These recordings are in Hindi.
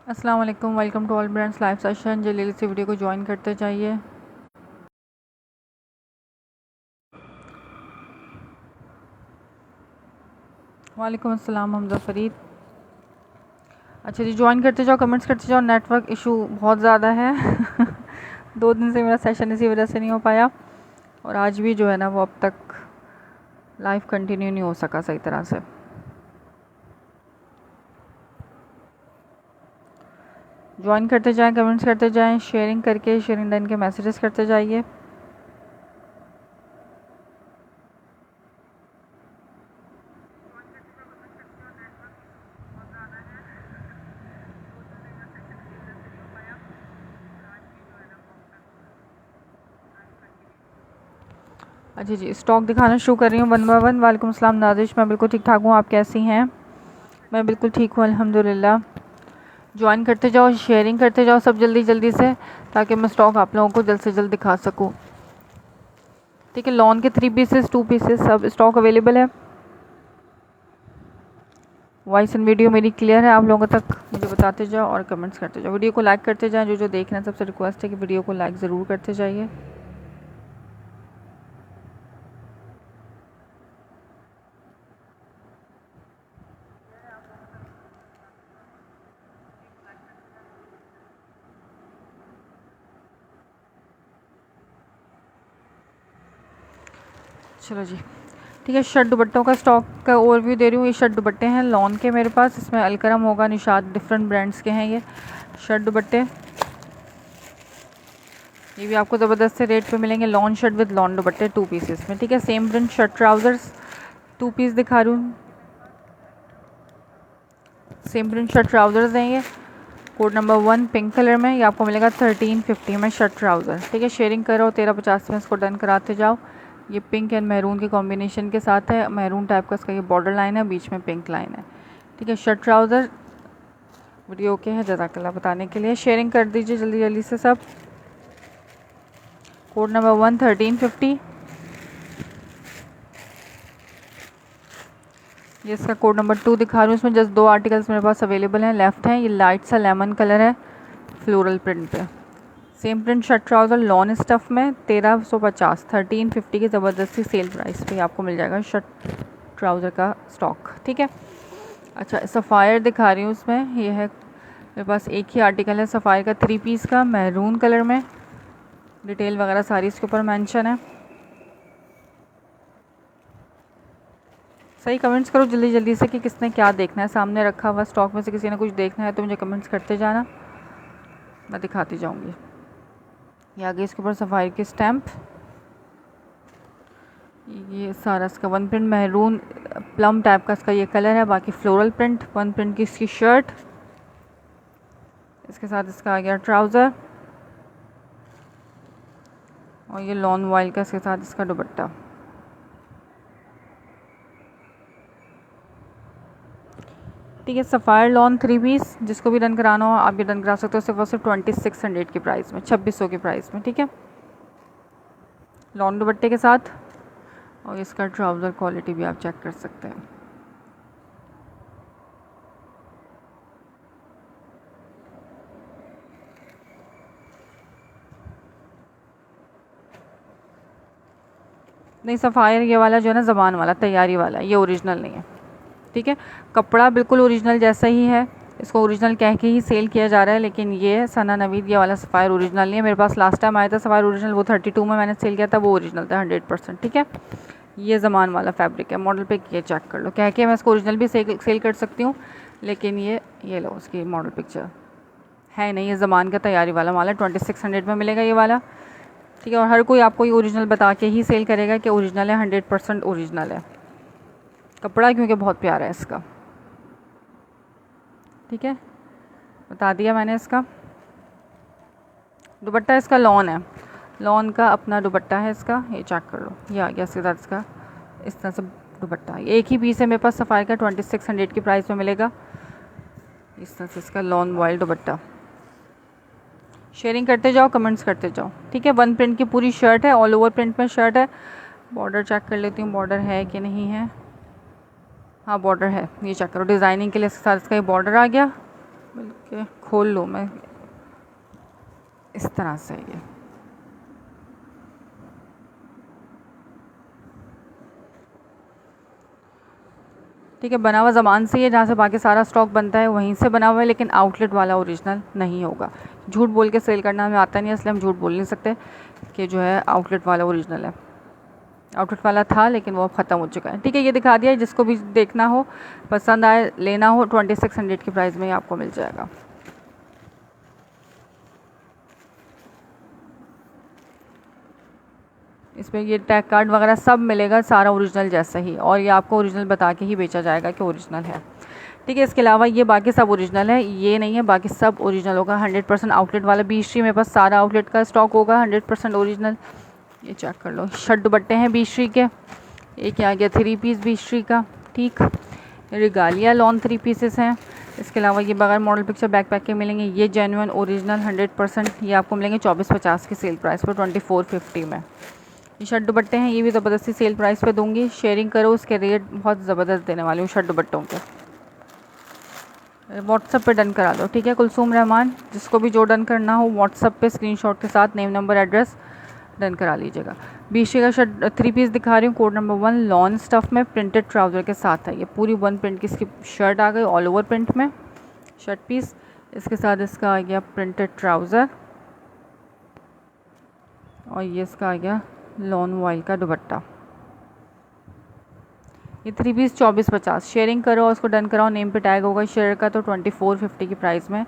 अस्सलाम वालेकुम, welcome to all brands live session. जल्दी से वीडियो को ज्वाइन करते जाइए। वालेकुम अस्सलाम हमजा फरीद। अच्छा जी, ज्वाइन करते जाओ, कमेंट्स करते जाओ। नेटवर्क इशू बहुत ज़्यादा है 2 दिन से मेरा सेशन इसी वजह से नहीं हो पाया, और आज भी जो है ना वो अब तक लाइव कंटिन्यू नहीं हो सका सही तरह से। ज्वाइन करते जाएं, कमेंट्स करते जाएं, शेयरिंग करके शेयरिंग डन के मैसेजेस करते जाइए। अच्छा जी, स्टॉक दिखाना शुरू कर रही हूँ 1 बाय 1। वालेकुम अस्सलाम नाजिश, मैं बिल्कुल ठीक ठाक हूँ, आप कैसी हैं? मैं बिल्कुल ठीक हूँ अल्हम्दुलिल्लाह। ज्वाइन करते जाओ, शेयरिंग करते जाओ सब जल्दी जल्दी से, ताकि मैं स्टॉक आप लोगों को जल्द से जल्द दिखा सकूँ। ठीक है, लॉन के 3 पीसेस 2 पीसेस सब स्टॉक अवेलेबल है। वॉइस एंड वीडियो मेरी क्लियर है आप लोगों तक? मुझे बताते जाओ और कमेंट्स करते जाओ। वीडियो को लाइक करते जाएं, जो देख रहे हैं सबसे रिक्वेस्ट है कि वीडियो को लाइक ज़रूर करते जाइए। चलो जी, ठीक है। शर्ट दुपट्टों का स्टॉक का ओवरव्यू दे रही हूँ। ये शर्ट दुपट्टे हैं लॉन के मेरे पास, इसमें अलकरम होगा, निशाद, डिफरेंट ब्रांड्स के हैं ये शर्ट दुपट्टे। ये भी आपको ज़बरदस्त से रेट पे मिलेंगे। लॉन शर्ट विद लॉन दुपट्टे 2 पीसेस में। ठीक है, same print shirt trousers 2 piece दिखा रही हूँ। सेम प्रिंट शर्ट ट्राउज़र्स हैं ये, कोड नंबर 1 पिंक कलर में। ये आपको मिलेगा 1350 में शर्ट ट्राउज़र। ठीक है, शेयरिंग करो 1350 में इसको डन कराते जाओ। ये पिंक एंड मैरून के कॉम्बिनेशन के साथ है, मैरून टाइप का इसका ये बॉर्डर लाइन है, बीच में पिंक लाइन है। ठीक है, शर्ट ट्राउज़र वीडियो ओके है, जज़ाकल्लाह बताने के लिए। शेयरिंग कर दीजिए जल्दी जल्दी से सब। Code number 1 1350। ये इसका कोड नंबर 2 दिखा रही हूँ। इसमें जस्ट 2 आर्टिकल्स मेरे पास अवेलेबल हैं, लेफ़्ट हैं। ये लाइट सा लेमन कलर है फ्लोरल प्रिंट पे। Same print shirt trouser lawn stuff में 1350 1350 की ज़बरदस्ती सेल प्राइस पे आपको मिल जाएगा शर्ट ट्राउज़र का स्टॉक। ठीक है, अच्छा सफ़ायर दिखा रही हूँ। उसमें ये है मेरे पास एक ही आर्टिकल है सफ़ायर का 3 पीस का, मैरून कलर में। डिटेल वगैरह सारी इसके ऊपर मेंशन है। सही कमेंट्स करो जल्दी जल्दी से कि किसने क्या देखना है। सामने रखा हुआ स्टॉक में से किसी ने कुछ देखना है तो मुझे कमेंट्स करते जाना, मैं दिखाती जाऊंगी। ये आगे इसके ऊपर सफ़ायर की स्टैम्प। ये सारा इसका 1 प्रिंट मैरून प्लम टाइप का इसका ये कलर है, बाकी फ्लोरल प्रिंट। 1 प्रिंट की इसकी शर्ट, इसके साथ इसका आ गया ट्राउज़र, और ये लॉन वाइल का इसके साथ इसका दुपट्टा। ठीक है, सफ़ायर लॉन 3 पीस जिसको भी डन कराना हो आप ये डन करा सकते हो, सिर्फ और सिर्फ 2600 की प्राइस में, 2600 की प्राइस में। ठीक है, लॉन दुपट्टे के साथ, और इसका ट्राउज़र क्वालिटी भी आप चेक कर सकते हैं। नहीं, सफ़ायर ये वाला जो है ना ज़बान वाला तैयारी वाला, ये ओरिजिनल नहीं है। ठीक है, कपड़ा बिल्कुल ओरिजिनल जैसा ही है, इसको ओरिजिनल कह के ही सेल किया जा रहा है, लेकिन ये सना नवीद ये वाला सफ़ायर ओरिजिनल नहीं है। मेरे पास लास्ट टाइम आया था सफ़ायर ओरिजिनल, वो 32 में मैंने सेल किया था, वो ओरिजिनल था 100%। ठीक है, ये ज़मान वाला फैब्रिक है, मॉडल पिक ये चेक कर लो। कह के मैं इसको ओरिजिनल भी सेल कर सकती हूँ, लेकिन ये लो उसकी मॉडल पिक्चर है नहीं, ये ज़मान का तैयारी वाला माल है। 2600 में मिलेगा ये वाला। ठीक है, और हर कोई आपको ये ओरिजिनल बता के ही सेल करेगा कि ओरिजिनल है, 100% ओरिजिनल है कपड़ा, क्योंकि बहुत प्यारा है इसका। ठीक है, बता दिया मैंने। इसका दुपट्टा इसका लॉन है, लॉन का अपना दुपट्टा है इसका, ये चेक कर लो। ये आ गया इसके साथ इसका इस तरह से दुपट्टा। एक ही पीस है मेरे पास सफ़ायर का, 2600 की प्राइस में मिलेगा। इस तरह से इसका लॉन वॉइल दुपट्टा। शेयरिंग करते जाओ, कमेंट्स करते जाओ। ठीक है, 1 प्रिंट की पूरी शर्ट है, ऑल ओवर प्रिंट में शर्ट है। बॉर्डर चेक कर लेती हूँ, बॉर्डर है कि नहीं है। हाँ बॉर्डर है, ये चेक करो। डिज़ाइनिंग के लिए इसके साथ इसका ये बॉर्डर आ गया। बल्कि खोल लूँ मैं इस तरह से। ये ठीक है, बना हुआ ज़बान से ही है, जहाँ से बाकी सारा स्टॉक बनता है वहीं से बना हुआ है, लेकिन आउटलेट वाला ओरिजिनल नहीं होगा। झूठ बोल के सेल करना हमें आता नहीं है, इसलिए हम झूठ बोल नहीं सकते कि जो है आउटलेट वाला ओरिजिनल है। आउटलेट वाला था लेकिन वो अब ख़त्म हो चुका है। ठीक है, ये दिखा दिया, जिसको भी देखना हो, पसंद आए, लेना हो, 2600 की प्राइस में ही आपको मिल जाएगा। इसमें ये टैग कार्ड वगैरह सब मिलेगा, सारा ओरिजिनल जैसा ही, और ये आपको ओरिजिनल बता के ही बेचा जाएगा कि ओरिजिनल है। ठीक है, इसके अलावा ये बाकी सब ओरिजिनल है, ये नहीं है, बाकी सब ओरिजिनल होगा। 100% आउटलेट वाला बीश्री मेरे पास सारा आउटलेट का स्टॉक होगा, 100% ओरिजिनल। ये चेक कर लो, शर्ट दुपट्टे हैं बीश्री के, एक आ गया 3 पीस बीश्री का। ठीक, रिगालिया लॉन 3 पीसेस हैं। इसके अलावा ये बगैर मॉडल पिक्चर बैकपैक के मिलेंगे, ये जेन्युइन ओरिजिनल 100%, ये आपको मिलेंगे 2450 की सेल प्राइस पर, 2450 में। ये शर्ट दुपट्टे हैं, ये भी ज़बरदस्ती सेल प्राइस पे दूंगी, शेयरिंग करो, उसके रेट बहुत ज़बरदस्त देने वाली हूँ शर्ट दुपट्टों के। व्हाट्सअप पे डन करा लो। ठीक है, कुलसूम रहमान, जिसको भी जो डन करना हो व्हाट्सअप पे स्क्रीनशॉट के साथ नेम नंबर एड्रेस डन करा लीजिएगा। बीशे का शर्ट 3 पीस दिखा रही हूँ, कोड नंबर 1 लॉन स्टफ़ में प्रिंटेड ट्राउज़र के साथ है। ये पूरी 1 प्रिंट की इसकी शर्ट आ गई, ऑल ओवर प्रिंट में शर्ट पीस, इसके साथ इसका आ गया प्रिंटेड ट्राउज़र, और ये इसका आ गया लॉन वॉइल का दुपट्टा। ये 3 पीस 2450, शेयरिंग करो और उसको डन कराओ, नेम पे टैग होगा शेयर का, तो 2450 की प्राइस में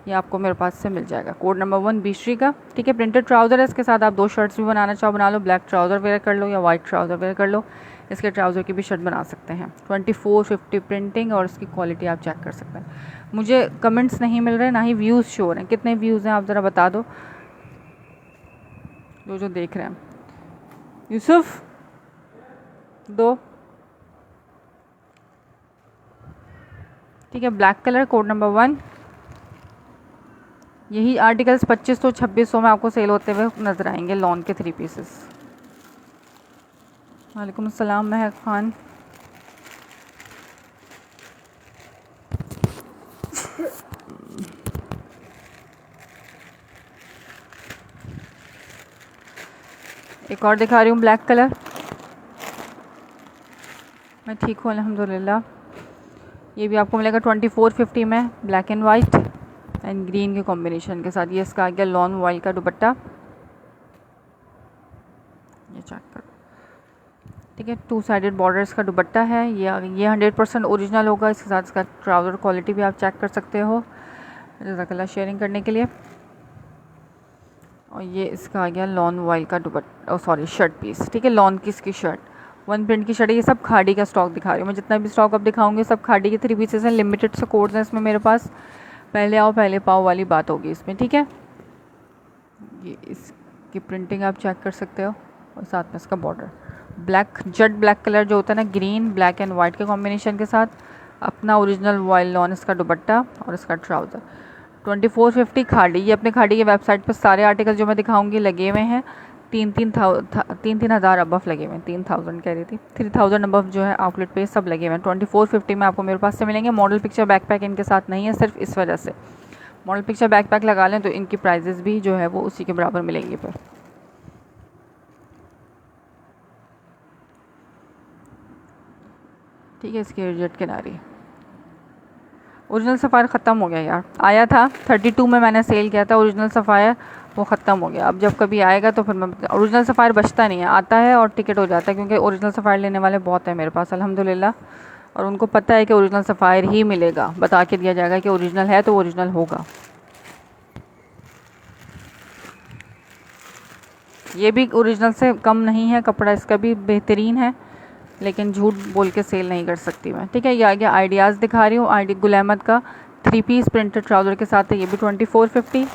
ये आपको मेरे पास से मिल जाएगा। कोड नंबर 1 बीश्री का। ठीक है, प्रिंटेड ट्राउज़र है, इसके साथ आप 2 शर्ट्स भी बनाना चाहो बना लो, ब्लैक ट्राउज़र वेयर कर लो या वाइट ट्राउज़र वेयर कर लो, इसके ट्राउज़र की भी शर्ट बना सकते हैं। 2450 प्रिंटिंग, और इसकी क्वालिटी आप चेक कर सकते हैं। मुझे कमेंट्स नहीं मिल रहे, ना ही व्यूज़ शो हो रहे हैं, कितने व्यूज़ हैं आप ज़रा बता दो जो देख रहे हैं। यूसुफ 2। ठीक है, ब्लैक कलर, कोड नंबर 1। यही आर्टिकल्स 2500-2600 में आपको सेल होते हुए नज़र आएंगे, लॉन के 3 पीसेस। वालेकुम अस्सलाम महक खान। एक और दिखा रही हूँ ब्लैक कलर। मैं ठीक हूँ अल्हम्दुलिल्लाह। ये भी आपको मिलेगा 2450 में, black and white and green के कॉम्बिनेशन के साथ। ये इसका आ गया लॉन वॉइल का दुपट्टा, ये चेक करो। ठीक है, 2 साइडेड बॉर्डर्स का दुपट्टा है, ये 100% ओरिजिनल होगा। इसके साथ इसका ट्राउज़र क्वालिटी भी आप चेक कर सकते हो, जज़ाकल्लाह शेयरिंग करने के लिए। और ये इसका आ गया लॉन वॉइल का दुपट्टा, सॉरी शर्ट पीस। ठीक है, लॉन की इसकी शर्ट 1 प्रिंट की शर्ट है। ये सब खाड़ी का स्टॉक दिखा रही हूँ मैं, जितना भी स्टॉक अब दिखाऊंगी सब खाड़ी के 3 पीसेस हैं। लिमिटेड से कोड्स हैं इसमें मेरे पास, पहले आओ पहले पाओ वाली बात होगी इसमें। ठीक है, ये इसकी प्रिंटिंग आप चेक कर सकते हो, और साथ में इसका border black, jet black colour जो होता है ना, ग्रीन ब्लैक एंड वाइट के कॉम्बिनेशन के साथ अपना ओरिजिनल वॉइल लॉन इसका दुपट्टा और इसका ट्राउज़र। 2450 खाड़ी। ये अपने खाड़ी की वेबसाइट पर सारे आर्टिकल जो मैं दिखाऊंगी लगे हुए हैं, 3-3 हज़ार अबव लगे हुए हैं, 3000 कह रही थी, 3000 अबव जो है आउटलेट पे सब लगे हुए हैं। 2450 में आपको मेरे पास से मिलेंगे। मॉडल पिक्चर बैकपैक इनके साथ नहीं है, सिर्फ इस वजह से मॉडल पिक्चर बैकपैक लगा लें तो इनकी प्राइजेस भी जो है वो उसी के बराबर मिलेंगी फिर। ठीक है, इसकी रिजेक्ट किनारी। ओरिजिनल सफ़ायर ख़त्म हो गया यार, आया था 32 में मैंने सेल किया था ओरिजिनल सफ़ायर, वो ख़त्म हो गया। अब जब कभी आएगा तो फिर मैं, ओरिजिनल सफ़ायर बचता नहीं है, आता है और टिकट हो जाता है, क्योंकि ओरिजिनल सफ़ायर लेने वाले बहुत हैं मेरे पास अल्हम्दुलिल्लाह, और उनको पता है कि ओरिजिनल सफ़ायर ही मिलेगा, बता के दिया जाएगा कि ओरिजिनल है तो ओरिजिनल होगा। ये भी ओरिजिनल से कम नहीं है, कपड़ा इसका भी बेहतरीन है, लेकिन झूठ बोल के सेल नहीं कर सकती मैं। ठीक है, ये आगे आइडियाज़ दिखा रही हूँ, आईडी गुल अहमद का 3 पीस प्रिंटेड ट्राउज़र के साथ है, ये भी 2450।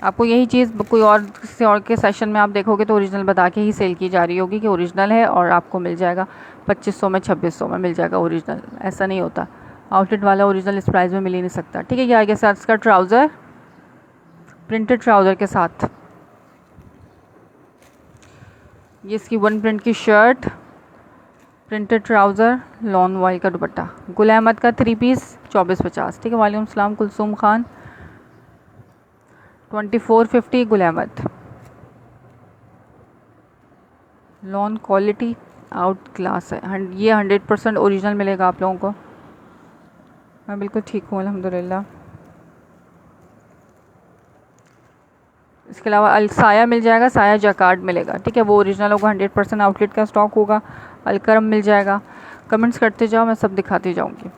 आपको यही चीज़ कोई और किसी और के सेशन में आप देखोगे तो ओरिजिनल बता के ही सेल की जा रही होगी कि ओरिजिनल है, और आपको मिल जाएगा 2500 में 2600 में मिल जाएगा ओरिजिनल। ऐसा नहीं होता, आउटलेट वाला ओरिजिनल इस प्राइस में मिल ही नहीं सकता। ठीक है, ये आगे साथ इसका ट्राउज़र प्रिंटेड ट्राउज़र के साथ, ये इसकी 1 प्रिंट की shirt printed trouser, lawn voile का दुपट्टा, गुल अहमद का 3 पीस 2450। ठीक है, वालेकुम सलाम Kulsoom Khan, 2450 Gul Ahmed. Lawn quality outclass है, ये 100% ओरिजिनल मिलेगा आप लोगों को। मैं बिल्कुल ठीक हूँ अल्हम्दुलिल्लाह। इसके अलावा साया मिल जाएगा, साया जैकार्ड मिलेगा। ठीक है, वो ओरिजिनल होगा, 100% आउटलेट का स्टॉक होगा। अलकरम मिल जाएगा। कमेंट्स करते जाओ, मैं सब दिखाती जाऊँगी।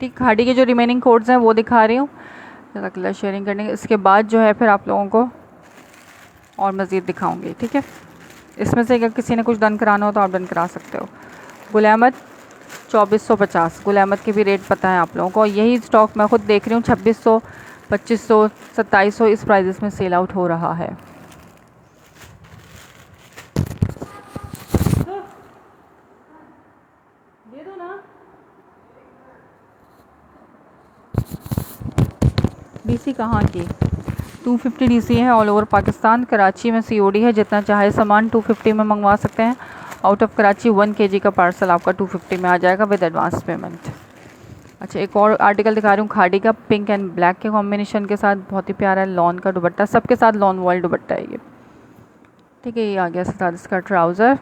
ठीक, खाड़ी के जो रिमेनिंग कोड्स हैं वो दिखा रही हूँ जज़ाकल्लाह शेयरिंग करने के। इसके बाद जो है फिर आप लोगों को और मज़ीद दिखाऊँगी। ठीक है, इसमें से अगर किसी ने कुछ डन कराना हो तो आप डन करा सकते हो। गुल अहमद 2450, गुल अहमद के भी रेट पता है आप लोगों को। यही स्टॉक मैं खुद देख रही हूँ, 2600, 2500, 2700 इस प्राइजेस में सेल आउट हो रहा है। दे दो ना। डीसी कहाँ की? 250 डीसी है ऑल ओवर पाकिस्तान। कराची में सीओडी है, जितना चाहे सामान 250 में मंगवा सकते हैं। आउट ऑफ कराची 1 kg का पार्सल आपका 250 में आ जाएगा विद एडवांस पेमेंट। अच्छा, एक और आर्टिकल दिखा रही हूँ खाड़ी का, पिंक एंड ब्लैक के कॉम्बिनेशन के साथ, बहुत ही प्यारा है। लॉन का दुपट्टा, सबके साथ लॉन वॉइल दुपट्टा है ये। ठीक है, ये आ गया साथ इसका ट्राउज़र।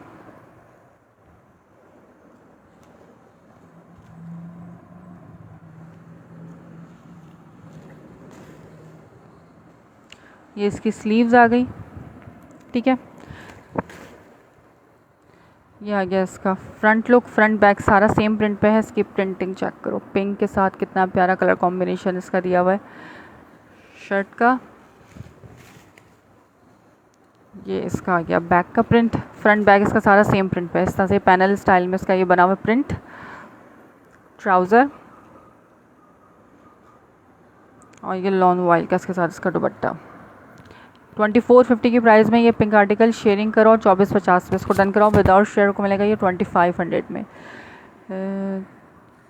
ये इसकी स्लीव्स आ गई। ठीक है, ये आ गया इसका फ्रंट लुक। फ्रंट बैक सारा सेम प्रिंट पे है। इसकी प्रिंटिंग चेक करो, पिंक के साथ कितना प्यारा कलर कॉम्बिनेशन इसका दिया हुआ है शर्ट का। ये इसका आ गया बैक का प्रिंट। फ्रंट बैक इसका सारा सेम प्रिंट पे है, इस तरह से पैनल स्टाइल में इसका ये बना हुआ प्रिंट। ट्राउज़र और ये लॉन वॉइल का इसके साथ इसका दुपट्टा। 2450 की प्राइस में ये पिंक आर्टिकल शेयरिंग करो और 2450 में इसको डन कराओ। विदाउट शेयर को मिलेगा ये 2500 में।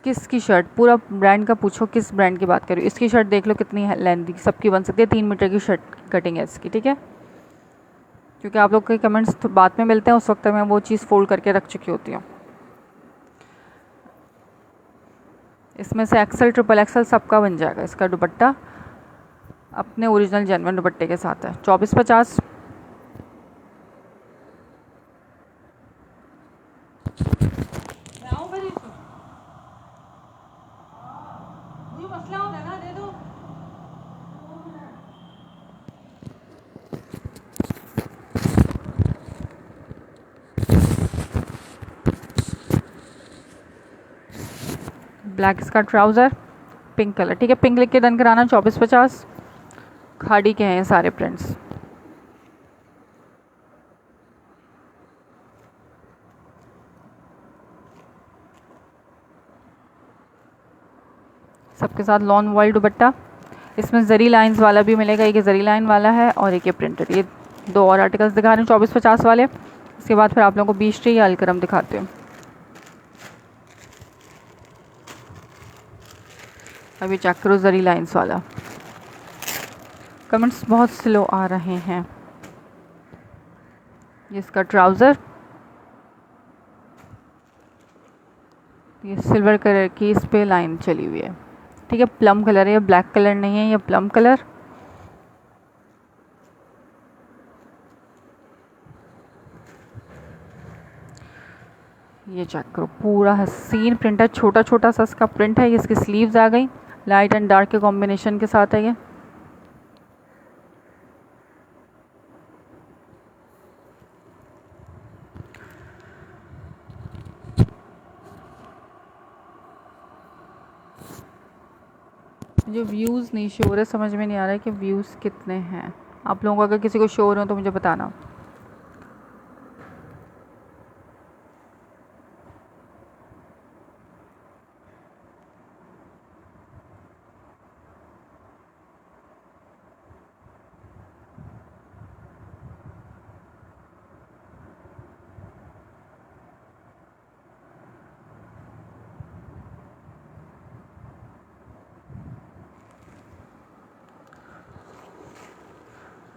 किसकी शर्ट, पूरा ब्रांड का पूछो किस ब्रांड की बात करूँ। इसकी शर्ट देख लो कितनी लेंथी, सबकी बन सकती है। 3 मीटर की शर्ट कटिंग है इसकी। ठीक है, क्योंकि आप लोग के कमेंट्स तो बाद में मिलते हैं, उस वक्त मैं वो चीज़ फोल्ड करके रख चुकी होती हूँ। इसमें से एक्सल, ट्रिपल एक्सल सबका बन जाएगा। इसका दुपट्टा अपने ओरिजिनल जेन्युइन दुपट्टे के साथ है। 2450। ब्लैक इसका ट्राउज़र, पिंक कलर। ठीक है, पिंक लिख के डन कराना। 2450। खाड़ी के हैं सारे प्रिंट्स। सबके साथ लॉन वॉइल दुपट्टा। इसमें जरी लाइंस वाला भी मिलेगा, एक जरी लाइन वाला है और एक ये प्रिंटेड। ये दो और आर्टिकल्स दिखा रहे हैं 2450 वाले। इसके बाद फिर आप लोगों को बीच ट्री या अलकरम दिखाते हैं। अभी चेक करो जरी लाइंस वाला। कमेंट्स बहुत स्लो आ रहे हैं। ये इसका ट्राउज़र, ये सिल्वर कलर की इस पे लाइन चली हुई है। ठीक है, प्लम कलर है, ये ब्लैक कलर नहीं है, ये प्लम कलर। ये चेक करो, पूरा हसीन प्रिंट है, छोटा छोटा सा इसका प्रिंट है। ये इसकी स्लीव्स आ गई, लाइट एंड डार्क के कॉम्बिनेशन के साथ है ये। जो व्यूज़ नहीं शो हो रहे, समझ में नहीं आ रहा है कि व्यूज़ कितने हैं। आप लोगों को अगर किसी को शो हो रहे हो तो मुझे बताना।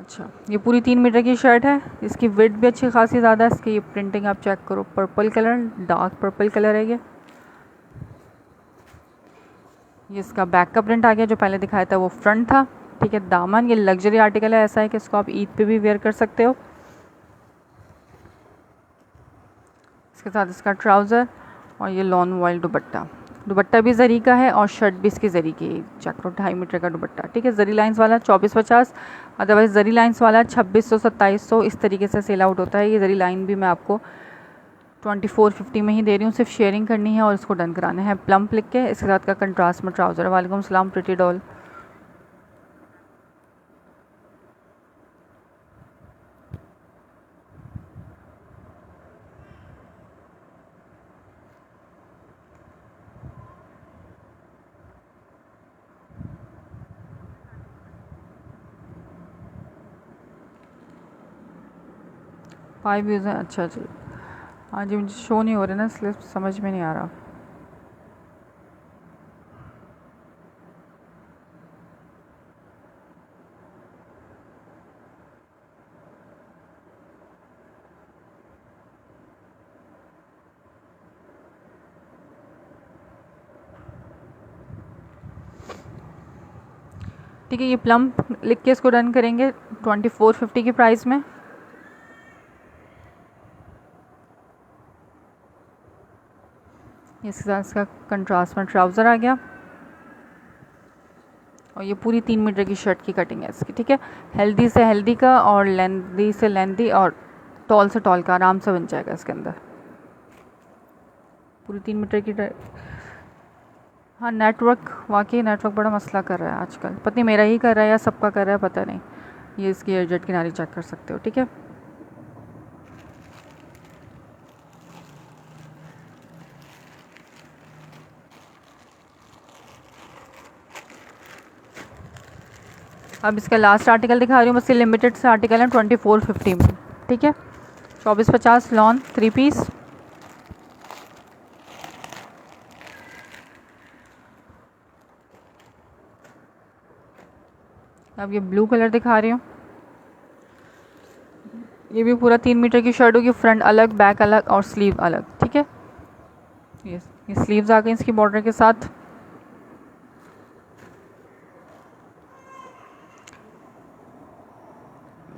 अच्छा, ये पूरी 3 मीटर की शर्ट है, इसकी विड्थ भी अच्छी खासी ज़्यादा है। इसकी ये प्रिंटिंग आप चेक करो, purple colour, dark purple colour है ये इसका बैक का प्रिंट आ गया। जो पहले दिखाया था वो फ्रंट था, ठीक है। दामन, ये लग्जरी आर्टिकल है, ऐसा है कि इसको आप ईद पे भी वेयर कर सकते हो। इसके साथ इसका ट्राउज़र और ये लॉन वॉइल दुपट्टा। दुपट्टा भी जरी का है और शर्ट भी इसकी जरी की, चेक करो, 2.5 मीटर का दुपट्टा, ठीक है। जरी लाइंस वाला 2450, अदरवाइज जरी लाइंस वाला 2600 2700 इस तरीके से सेल आउट होता है। ये जरी लाइन भी मैं आपको 2450 में ही दे रही हूँ, सिर्फ शेयरिंग करनी है और इसको डन कराना है प्लम्प लिख के। इसके साथ का कंट्रास्ट में ट्राउज़र। वालेकुम सलाम प्रिटी डॉल। फाइव व्यूज़ हैं, अच्छा जी। हाँ जी, मुझे शो नहीं हो रहे ना, इसलिए समझ में नहीं आ रहा। ठीक है, ये प्लम्प लिख के इसको रन करेंगे 2450 की प्राइस में। इसके साथ इसका कंट्रास्ट में ट्राउज़र आ गया और ये पूरी 3 मीटर की शर्ट की कटिंग है इसकी, ठीक है। हेल्दी से हेल्दी का और लेंदी से लेंदी और टॉल से टॉल का आराम से बन जाएगा इसके अंदर, पूरी 3 मीटर की। हाँ, नेटवर्क, वाकई नेटवर्क बड़ा मसला कर रहा है आजकल, पता नहीं मेरा ही कर रहा है या सबका कर रहा है पता नहीं। ये इसकी एजेड किनारी चेक कर सकते हो, ठीक है। अब इसका लास्ट आर्टिकल दिखा रही हूँ, बस ये लिमिटेड से आर्टिकल है 2450 में, ठीक है। 2450 लॉन 3 पीस। अब ये ब्लू कलर दिखा रही हूँ, ये भी पूरा 3 मीटर की शर्ट होगी, फ्रंट अलग, बैक अलग और स्लीव अलग, ठीक है। ये स्लीव्स आ गई इसकी बॉर्डर के साथ।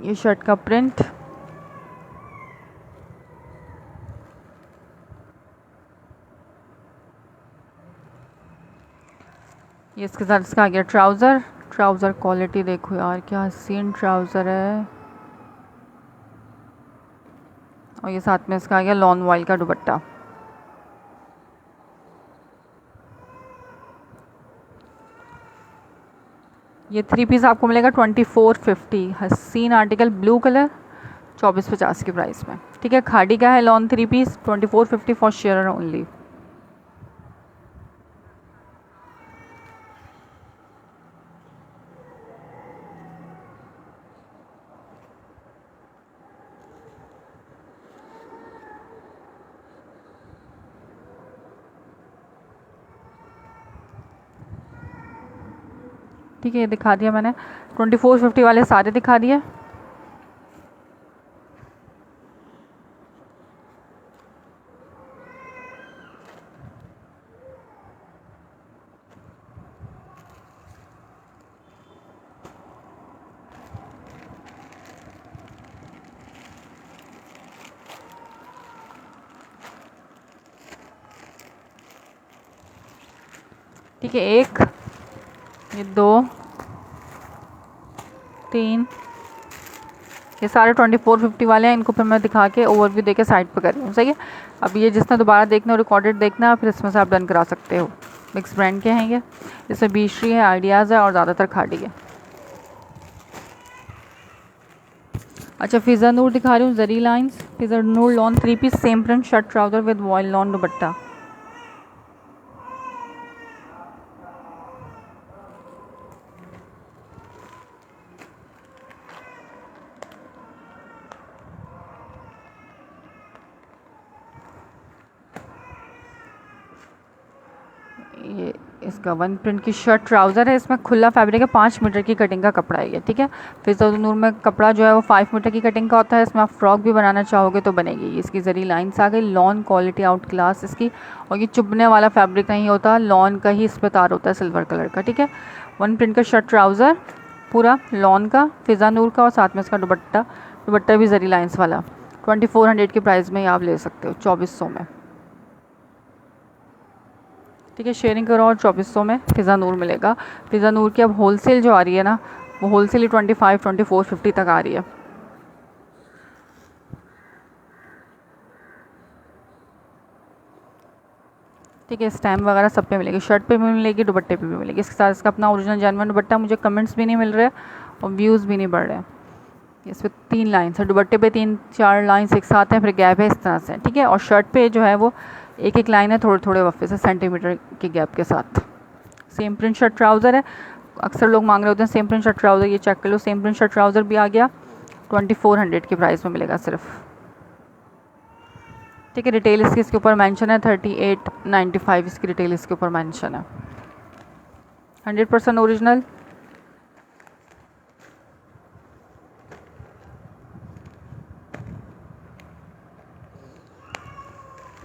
ये शर्ट का प्रिंट, ये इसके साथ इसका आ गया ट्राउज़र। ट्राउज़र क्वालिटी देखो यार, क्या हसीन ट्राउज़र है। और ये साथ में इसका आ गया लॉन वॉइल का दुपट्टा। ये 3 पीस आपको मिलेगा 2450, हसीन आर्टिकल, ब्लू कलर, 2450 की प्राइस में, ठीक है। खाड़ी का है lawn 3 piece, 2450 for share only. ठीक है, ये दिखा दिया मैंने, 2450 वाले सारे दिखा दिए। ठीक है, एक, ये 2, 3, ये सारे 2450 वाले हैं। इनको फिर मैं दिखा के ओवरव्यू देके साइड पे कर रही हूँ, सही है। अब ये जिसने दोबारा देखना हो, रिकॉर्डेड देखना है, फिर इसमें से आप डन करा सकते हो। मिक्स ब्रांड के हैं ये, इसमें बीश्री है, आइडियाज़ है और ज़्यादातर खाड़ी है। अच्छा, फिज़ा नूर दिखा रही हूँ, जरी lines, Fiza Noor lawn 3 piece, same print shirt trouser with voile lawn dupatta. ये इसका वन प्रिंट की शर्ट ट्राउज़र है, इसमें खुला फैब्रिक है, 5 मीटर की कटिंग का कपड़ा है ये, ठीक है। फिज़ा नूर में कपड़ा जो है वो 5 मीटर की कटिंग का होता है। इसमें आप फ्रॉक भी बनाना चाहोगे तो बनेगी। इसकी जरी लाइन्स आ गई, लॉन क्वालिटी आउट क्लास इसकी, और ये चुभने वाला फैब्रिक नहीं होता, लॉन का ही इस पर तार होता है सिल्वर कलर का, ठीक है। वन प्रिंट का शर्ट ट्राउज़र पूरा लॉन का, फिज़ा नूर का, और साथ में इसका दुपट्टा भी जरी लाइन्स वाला। 2400 के प्राइस में आप ले सकते हो, 2400 में, ठीक है। शेयरिंग करो और 2400 में फिज़ा नूर मिलेगा। फिज़ा नूर की अब होलसेल जो आ रही है ना, वो होलसेल ही 25-24-50 तक आ रही है। ठीक है, स्टैम्प वगैरह सब पे मिलेगी, शर्ट पे भी मिलेगी, दुपट्टे पे भी मिलेगी। इसके साथ इसका अपना ओरिजिनल जेन्युइन दुपट्टा। मुझे कमेंट्स भी नहीं मिल रहे और व्यूज़ भी नहीं बढ़ रहे। इस पर 3 लाइन्स है, दुपट्टे पे 3-4 लाइन्स एक साथ हैं, फिर गैप है इस तरह से, ठीक है। और शर्ट पे जो है वो एक लाइन है थोड़े थोड़े वफ़े से सेंटीमीटर के गैप के साथ। सेम प्रिंट शर्ट ट्राउज़र है, अक्सर लोग मांग रहे होते हैं सेम प्रिंट शर्ट ट्राउज़र, ये चेक कर लो। सेम प्रिंट शर्ट ट्राउज़र भी आ गया, 2400 के प्राइस में मिलेगा सिर्फ, ठीक है। रिटेल इसके ऊपर मेंशन है 3895, इसकी रिटेल इसके ऊपर मेंशन है। 100% ओरिजिनल।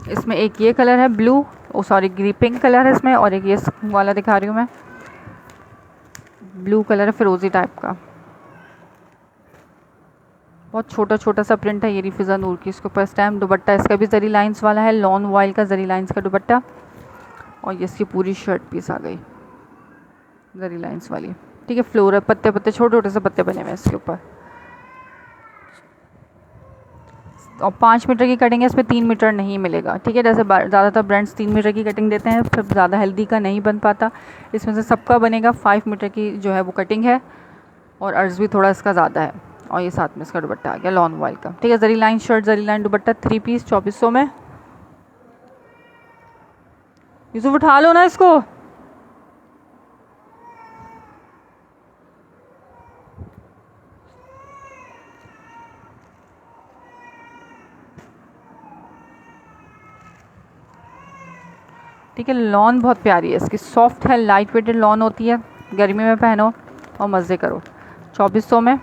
इसमें एक ये कलर है ब्लू, सॉरी पिंक कलर है इसमें, और एक ये वाला दिखा रही हूँ मैं, ब्लू कलर है फिरोजी टाइप का, बहुत छोटा छोटा सा प्रिंट है। ये फिज़ा नूर की, इसके ऊपर स्टैम्प। दुपट्टा इसका भी जरी लाइंस वाला है, लॉन वॉयल का जरी लाइंस का दुपट्टा, और ये इसकी पूरी शर्ट पीस आ गई जरी लाइंस वाली, ठीक है। फ्लोरल पत्ते पत्ते छोटे छोटे से पत्ते बने हुए हैं इसके ऊपर, और 5 मीटर की कटिंग है, इसमें 3 मीटर नहीं मिलेगा, ठीक है। जैसे ज़्यादातर ब्रांड्स 3 मीटर की कटिंग देते हैं, फिर ज़्यादा हेल्दी का नहीं बन पाता। इसमें से सबका बनेगा 5 मीटर की जो है वो कटिंग है, और अर्ज भी थोड़ा इसका ज़्यादा है। और ये साथ में इसका दुपट्टा आ गया लॉन वॉयल का, ठीक है। जरी लाइन शर्ट, जरी लाइन दुपट्टा, 3 पीस 2400 में। यूसुफ उठा लो ना इसको। ठीक है, लॉन बहुत प्यारी है इसकी, सॉफ्ट है, लाइट वेटेड लॉन होती है, गर्मी में पहनो और मज़े करो। 2400 में,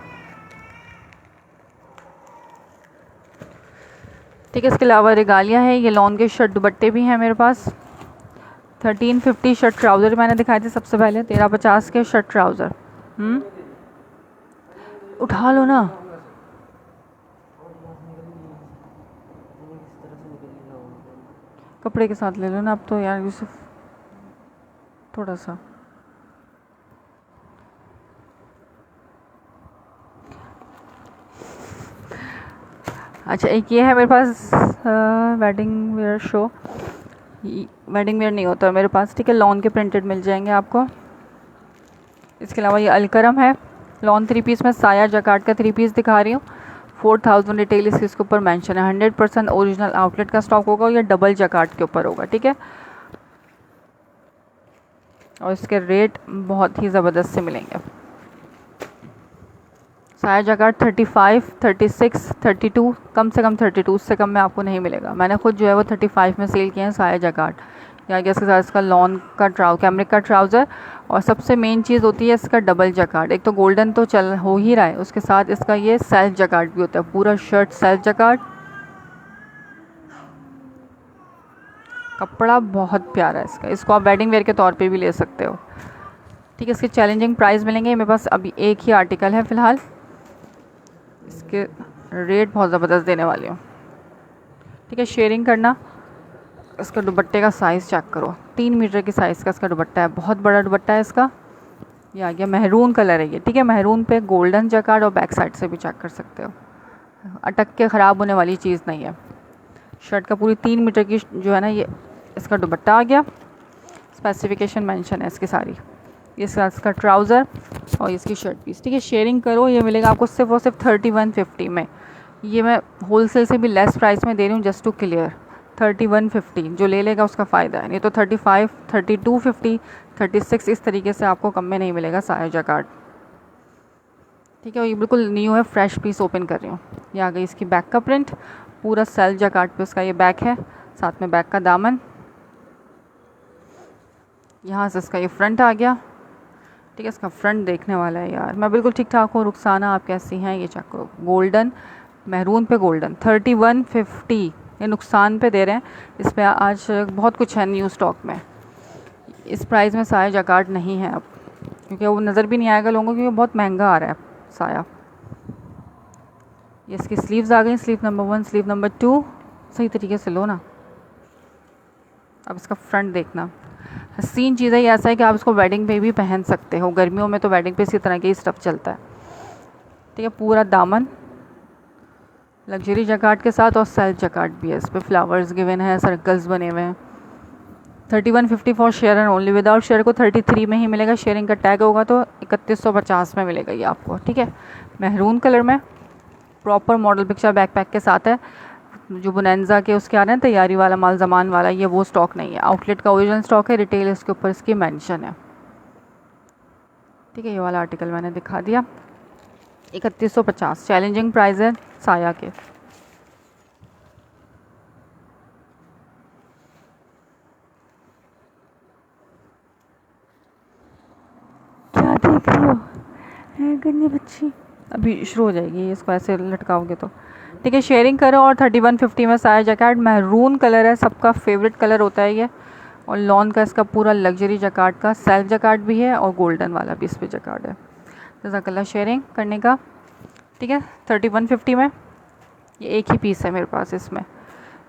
ठीक है। इसके अलावा रिगालिया है, ये लॉन के शर्ट दुपट्टे भी हैं मेरे पास। 1350 शर्ट ट्राउज़र मैंने दिखाए थे सबसे पहले, 1350 के शर्ट ट्राउज़र। उठा लो ना। कपड़े के साथ ले लो ना अब तो यार यूसुफ, थोड़ा सा। अच्छा, एक ये है मेरे पास wedding wear show, wedding wear नहीं होता है मेरे पास, ठीक है। लॉन के प्रिंटेड मिल जाएंगे आपको। इसके अलावा ये अलकरम है, लॉन 3 पीस में, साया जकार्ड का 3 पीस दिखा रही हूँ। 4000 रिटेल इसके ऊपर मेंशन है। 100% ओरिजिनल आउटलेट का स्टॉक होगा, या डबल जकार्ड के ऊपर होगा, ठीक है। और इसके रेट बहुत ही ज़बरदस्त से मिलेंगे। साया जकार्ड 35, 36, 32, कम से कम 32, उससे कम में आपको नहीं मिलेगा। मैंने खुद जो है वो 35 में सेल किए हैं साया जकार्ड। या इसके साथ इसका लॉन का कैमरिक का ट्राउज़र, और सबसे मेन चीज़ होती है इसका डबल जकार्ड। एक तो गोल्डन तो चल हो ही रहा है, उसके साथ इसका ये सेल्फ जकार्ड भी होता है, पूरा शर्ट सेल्फ जकार्ड। कपड़ा बहुत प्यारा है इसका, इसको आप वेडिंग वेयर के तौर पे भी ले सकते हो, ठीक है। इसके चैलेंजिंग प्राइस मिलेंगे, मेरे पास अभी एक ही आर्टिकल है फ़िलहाल, इसके रेट बहुत ज़बरदस्त देने वाली हूँ, ठीक है। शेयरिंग करना। इसका दुपट्टे का साइज़ चेक करो, 3 मीटर की साइज़ का इसका दुपट्टा है, बहुत बड़ा दुपट्टा है इसका। ये आ गया महरून कलर है ये, ठीक है। महरून पे गोल्डन जकार्ड, और बैक साइड से भी चेक कर सकते हो, अटक के ख़राब होने वाली चीज़ नहीं है। शर्ट का पूरी 3 मीटर की जो है ना ये इसका दुपट्टा आ गया, स्पेसिफिकेशन मेंशन है इसकी सारी। ये इसका ट्राउज़र और इसकी शर्ट पीस, ठीक है। शेयरिंग करो, ये मिलेगा आपको सिर्फ और सिर्फ 3150 में। ये मैं होलसेल से भी लेस प्राइस में दे रही हूँ, जस्ट टू क्लियर। 3150, जो ले लेगा उसका फ़ायदा है, नहीं तो 35, 3250, 36 इस तरीके से आपको कम में नहीं मिलेगा साया जकार्ड, ठीक है। और ये बिल्कुल न्यू है, फ्रेश पीस ओपन कर रही हूँ। ये आ गई इसकी बैक का प्रिंट, पूरा सेल्फ जकार्ड पे उसका ये बैक है, साथ में बैक का दामन। यहाँ से इसका ये फ्रंट आ गया। ठीक है, इसका फ्रंट देखने वाला है यार। मैं बिल्कुल ठीक ठाक हूँ। रुखसाना आप कैसी हैं? ये चेक करो, गोल्डन महरून पे गोल्डन 3150 ये नुकसान पे दे रहे हैं। इस पर आज बहुत कुछ है न्यू स्टॉक में। इस प्राइस में साया जकार्ड नहीं है अब, क्योंकि वो नज़र भी नहीं आएगा लोगों को, क्योंकि बहुत महंगा आ रहा है साया। ये इसकी स्लीव्स आ गई, स्लीव नंबर 1, स्लीव नंबर 2। सही तरीके से लो ना। अब इसका फ्रंट देखना, हसीन चीज़ है। ये ऐसा है कि आप इसको वेडिंग पे भी पहन सकते हो। गर्मियों में तो वेडिंग पे इसी तरह के ही स्टफ़ चलता है। ठीक है, पूरा दामन लग्जरी जकार्ड के साथ और सेल्फ जकार्ड भी है। इस पर फ्लावर्स गिवन है, सर्कल्स बने हुए हैं। 3150 for share and only. Without share को 33 में ही मिलेगा। शेयरिंग का टैग होगा तो 3150 में मिलेगा ये आपको। ठीक है, महरून कलर में प्रॉपर मॉडल पिक्चर बैकपैक के साथ है। जो बोनेंजा के उसके आ रहे हैं तैयारी वाला माल, ज़मान वाला, ये वो स्टॉक नहीं है। आउटलेट का ओरिजिनल स्टॉक है। रिटेल इसके ऊपर इसकी मेंशन है। ठीक है, ये वाला आर्टिकल मैंने दिखा दिया। 3150 चैलेंजिंग प्राइस है साया के। क्या देख रही हो गन्नी बच्ची? अभी शुरू हो जाएगी, इसको ऐसे लटकाओगे तो। ठीक है, शेयरिंग करो। और 3150 में साया जैकेट महरून कलर है, सबका फेवरेट कलर होता है ये। और लॉन का इसका पूरा लग्जरी जकार्ड का सेल्फ जकार्ड भी है और गोल्डन वाला भी इस पर जकार्ड है। जज़ाकल्लाह शेयरिंग करने का। ठीक है, 3150 में ये एक ही पीस है मेरे पास इसमें।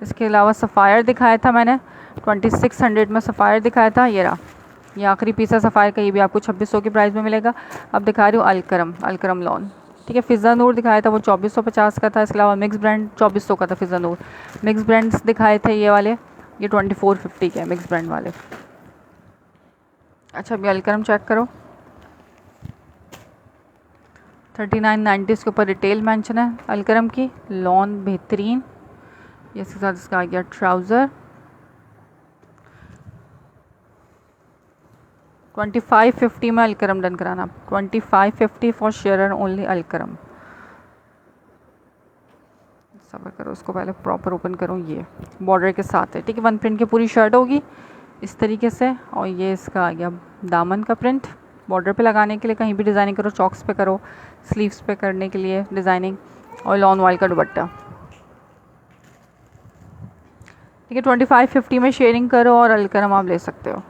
इसके अलावा सफ़ायर दिखाया था मैंने, 2600 में सफ़ायर दिखाया था। ये रहा, ये आखिरी पीस है सफ़ायर का। ये भी आपको 2600 की प्राइस में मिलेगा। अब दिखा रही हूँ अलकरम लॉन। ठीक है, फ़िज़ा नूर दिखाया था, वो 2450 का था। इसके अलावा मिक्स ब्रांड 2400 का था फ़िज़ा नूर। मिक्स ब्रांड्स दिखाए थे ये वाले, ये 2450 के मिक्स ब्रांड वाले। अच्छा, अभी अलकरम चेक करो, 3990 इसके ऊपर रिटेल मेंशन है अलकरम की। लॉन बेहतरीन, ये इसके साथ इसका आ गया ट्राउज़र। 2550 में अलकरम डन कराना। 2550 फॉर शेयर ओनली अलकरम। सबर करो, उसको पहले प्रॉपर ओपन करूँ। ये बॉर्डर के साथ है। ठीक है, वन प्रिंट की पूरी शर्ट होगी इस तरीके से। और ये इसका आ गया दामन का प्रिंट, बॉर्डर पे लगाने के लिए। कहीं भी डिज़ाइनिंग करो, चॉक्स पे करो, स्लीव्स पे करने के लिए डिज़ाइनिंग। और लॉन वाइल का दुपट्टा। ठीक है, 2550 में शेयरिंग करो और अलकरम आप ले सकते हो।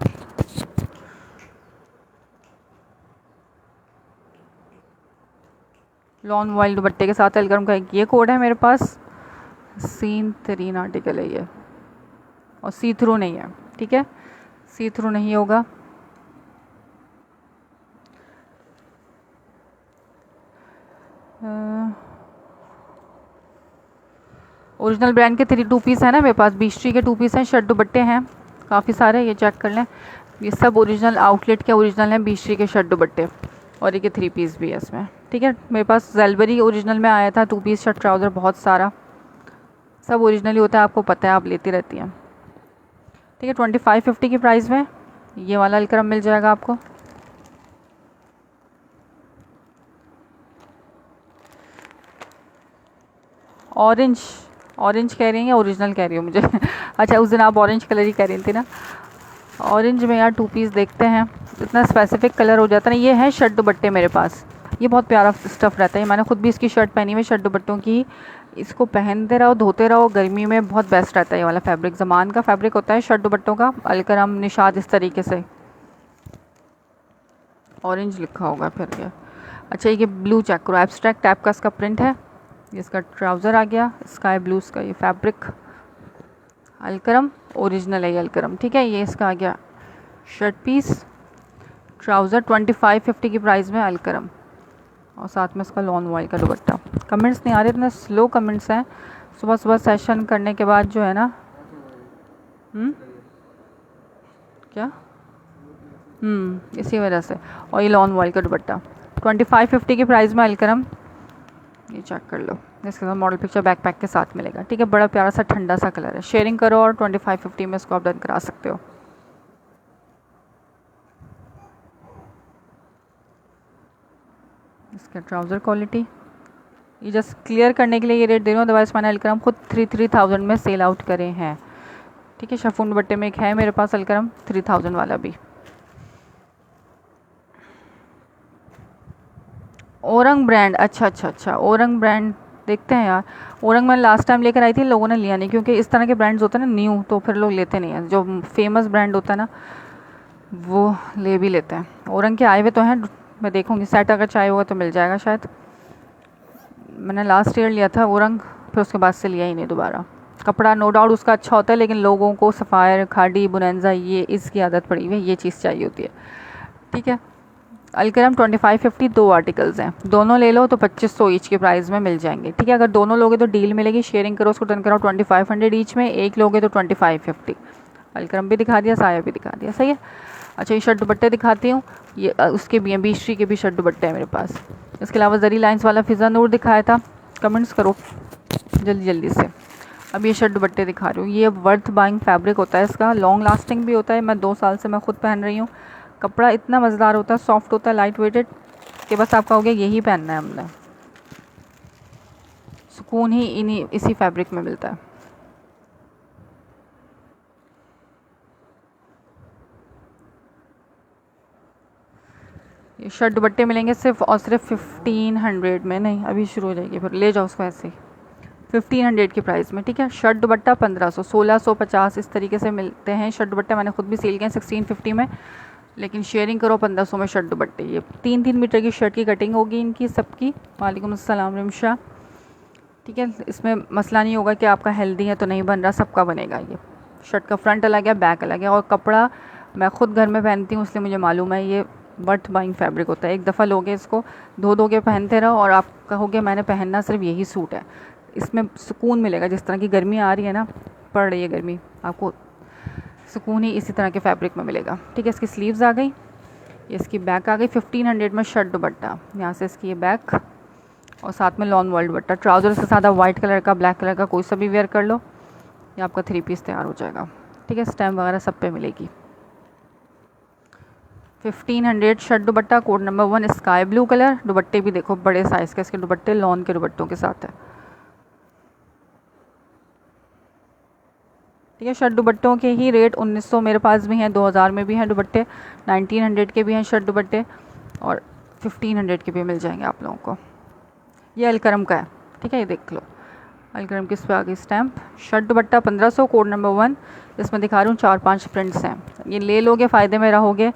लॉन वाइल दुपट्टे के साथ अलकरम का एक ये कोड है मेरे पास। सीन तरीन आर्टिकल है ये, और सी थ्रू नहीं है। ठीक है, सी थ्रू नहीं होगा। ओरिजिनल ब्रांड के 2 पीस है ना मेरे पास। बीस्ट्री के 2 पीस हैं, शर्ट दुपट्टे हैं काफ़ी सारे, ये चेक कर लें। ये सब ओरिजिनल आउटलेट के ओरिजिनल हैं, बीस्ट्री के शर्ट दुपट्टे। और ये 3 पीस भी है इसमें। ठीक है, मेरे पास जेलबरी ओरिजिनल में आया था 2 पीस शर्ट ट्राउज़र, बहुत सारा। सब ओरिजिनली होता है, आपको पता है, आप लेती रहती हैं। ठीक है, 2550 की प्राइस में ये वाला अलकरम मिल जाएगा आपको। ऑरेंज कह रही हैं या ओरिजिनल कह रही हो मुझे? अच्छा, उस दिन आप ऑरेंज कलर ही कह रही थी ना। ऑरेंज में यार 2 पीस देखते हैं, इतना स्पेसिफिक कलर हो जाता है ना। ये है शर्ट दुपट्टे मेरे पास, ये बहुत प्यारा स्टफ़ रहता है। मैंने खुद भी इसकी शर्ट पहनी हुई शर्ट दुपट्टों की। इसको पहनते रहो, धोते रहो, गर्मी में बहुत बेस्ट रहता है ये वाला फैब्रिक। ज़मान का फैब्रिक होता है शर्ट दुपट्टों का। अलकरम निशाद इस तरीके से ऑरेंज लिखा होगा फिर ये। अच्छा, ये ब्लू चेक करो, एब्स्ट्रैक्ट टाइप का इसका प्रिंट है। इसका ट्राउज़र आ गया स्काई ब्लू, इसका ये फैब्रिक अलकरम ओरिजिनल है ये अलकरम। ठीक है, ये इसका आ गया शर्ट पीस, ट्राउज़र 2550 की प्राइस में अलकरम, और साथ में इसका लॉन वाइल का दुपट्टा। कमेंट्स नहीं आ रहे, इतने स्लो कमेंट्स हैं सुबह सुबह सेशन करने के बाद जो है ना। क्या इसी वजह से। और ये लॉन वाइल का दुपट्टा 2550 की प्राइस में अलकरम, ये चेक कर लो। इसके साथ मॉडल पिक्चर बैकपैक के साथ मिलेगा। ठीक है, बड़ा प्यारा सा ठंडा सा कलर है। शेयरिंग करो और 2550 में इसको आप डन करा सकते हो। इसका ट्राउज़र क्वालिटी, ये जस्ट क्लियर करने के लिए ये रेट दे रहा हूँ, अदरवाइज़ मैंने अलकरम खुद 3000 में सेल आउट करे हैं। ठीक है, शफून दुपट्टे में एक है मेरे पास अलकरम 3000 वाला भी। ओरंग ब्रांड, अच्छा अच्छा अच्छा, ओरंग ब्रांड देखते हैं यार। ओरंग मैं लास्ट टाइम लेकर आई थी, लोगों ने लिया नहीं, क्योंकि इस तरह के ब्रांड्स होते हैं ना न्यू, तो फिर लोग लेते नहीं हैं। जो फेमस ब्रांड होता है ना वो ले भी लेते हैं। ओरंग के आए हुए तो हैं, मैं देखूंगी सेट अगर चाहिए होगा तो मिल जाएगा शायद। मैंने लास्ट ईयर लिया था ओरंग, फिर उसके बाद से लिया ही नहीं दोबारा। कपड़ा नो डाउट उसका अच्छा होता है, लेकिन लोगों को सफ़ायर, खाड़ी, बुनैंजा ये इसकी आदत पड़ी हुई है, ये चीज़ चाहिए होती है। ठीक है, अलकरम 2550 दो आर्टिकल्स हैं, दोनों ले लो तो 2500 ईच के प्राइस में मिल जाएंगे। ठीक है, अगर दोनों लोगे तो डील मिलेगी, शेयरिंग करो उसको, डन कराओ 2500 ईच में, एक लोगे तो 2550। अलकरम भी दिखा दिया, साया भी दिखा दिया, सही है। अच्छा ये शर्ट दुपट्टे दिखाती हूँ, ये उसके भी हैं, बीश्री के भी शर्ट दुपट्टे हैं मेरे पास। इसके अलावा जरी लाइंस वाला फिज़ा नूर दिखाया था, कमेंट्स करो जल्दी जल्दी से। अब ये शर्ट दुपट्टे दिखा रही हूँ, ये वर्थ बाइंग फैब्रिक होता है इसका, लॉन्ग लास्टिंग भी होता है। मैं 2 साल से मैं खुद पहन रही हूँ। कपड़ा इतना मज़ेदार होता है, सॉफ्ट होता है, लाइट वेटेड, कि बस आप कहोगे यही पहनना है हमने। सुकून ही इसी फैब्रिक में मिलता है। ये शर्ट दुपट्टे मिलेंगे सिर्फ और सिर्फ 1500 में, नहीं अभी शुरू हो जाएगी, फिर ले जाओ उसको ऐसे ही 1500 की प्राइस में। ठीक है, शर्ट दुपट्टा 1500, 1650 इस तरीके से मिलते हैं शर्ट दुपट्टे। मैंने खुद भी सेल किए 1650 में, लेकिन शेयरिंग करो 1500 में शर्ट दुपट्टे। ये 3-3 मीटर की शर्ट की कटिंग होगी इनकी सबकी। वालेकुम अस्सलाम रिमशा। ठीक है, इसमें मसला नहीं होगा कि आपका हेल्दी है तो नहीं बन रहा, सबका बनेगा। ये शर्ट का फ्रंट अलग है, बैक अलग है, और कपड़ा मैं खुद घर में पहनती हूँ इसलिए मुझे मालूम है, ये वर्थ बाइंग फैब्रिक होता है। एक दफ़ा लोगे इसको, धो दोगे, पहनते रहो, और आप कहोगे मैंने पहनना सिर्फ यही सूट है। इसमें सुकून मिलेगा, जिस तरह की गर्मी आ रही है ना, पड़ रही है गर्मी, आपको सुकून ही इसी तरह के फैब्रिक में मिलेगा। ठीक है, इसकी स्लीव्स आ गई, ये इसकी बैक आ गई। 1500 में शर्ट दुपट्टा, यहाँ से इसकी ये बैक, और साथ में लॉन वर्ल्ड दुपट्टा। ट्राउज़र के साथ आप वाइट कलर का, ब्लैक कलर का कोई सा भी वेयर कर लो, ये आपका 3 पीस तैयार हो जाएगा। ठीक है, स्टैम्प वगैरह सब पे मिलेगी। 1500 शर्ट दुपट्टा, code number 1 sky blue colour. दुपट्टे भी देखो बड़े साइज़ के इसके दुपट्टे, लॉन के दुपट्टों के साथ है। ठीक है, शर्ट दुपट्टों के ही रेट 1900 मेरे पास भी हैं, 2000 में भी हैं दुपट्टे, 1900 के भी हैं शर्ट दुपट्टे, और 1500 के भी मिल जाएंगे आप लोगों को। ये अलकरम का है। ठीक है, ये देख लो, अलकरम किस पे आ गई स्टैम्प। शर्ट दुपट्टा 1500, कोड नंबर 1। इसमें दिखा रही हूँ 4-5 प्रिंट्स हैं। ये ले लोगे, फ़ायदे में रहोगे,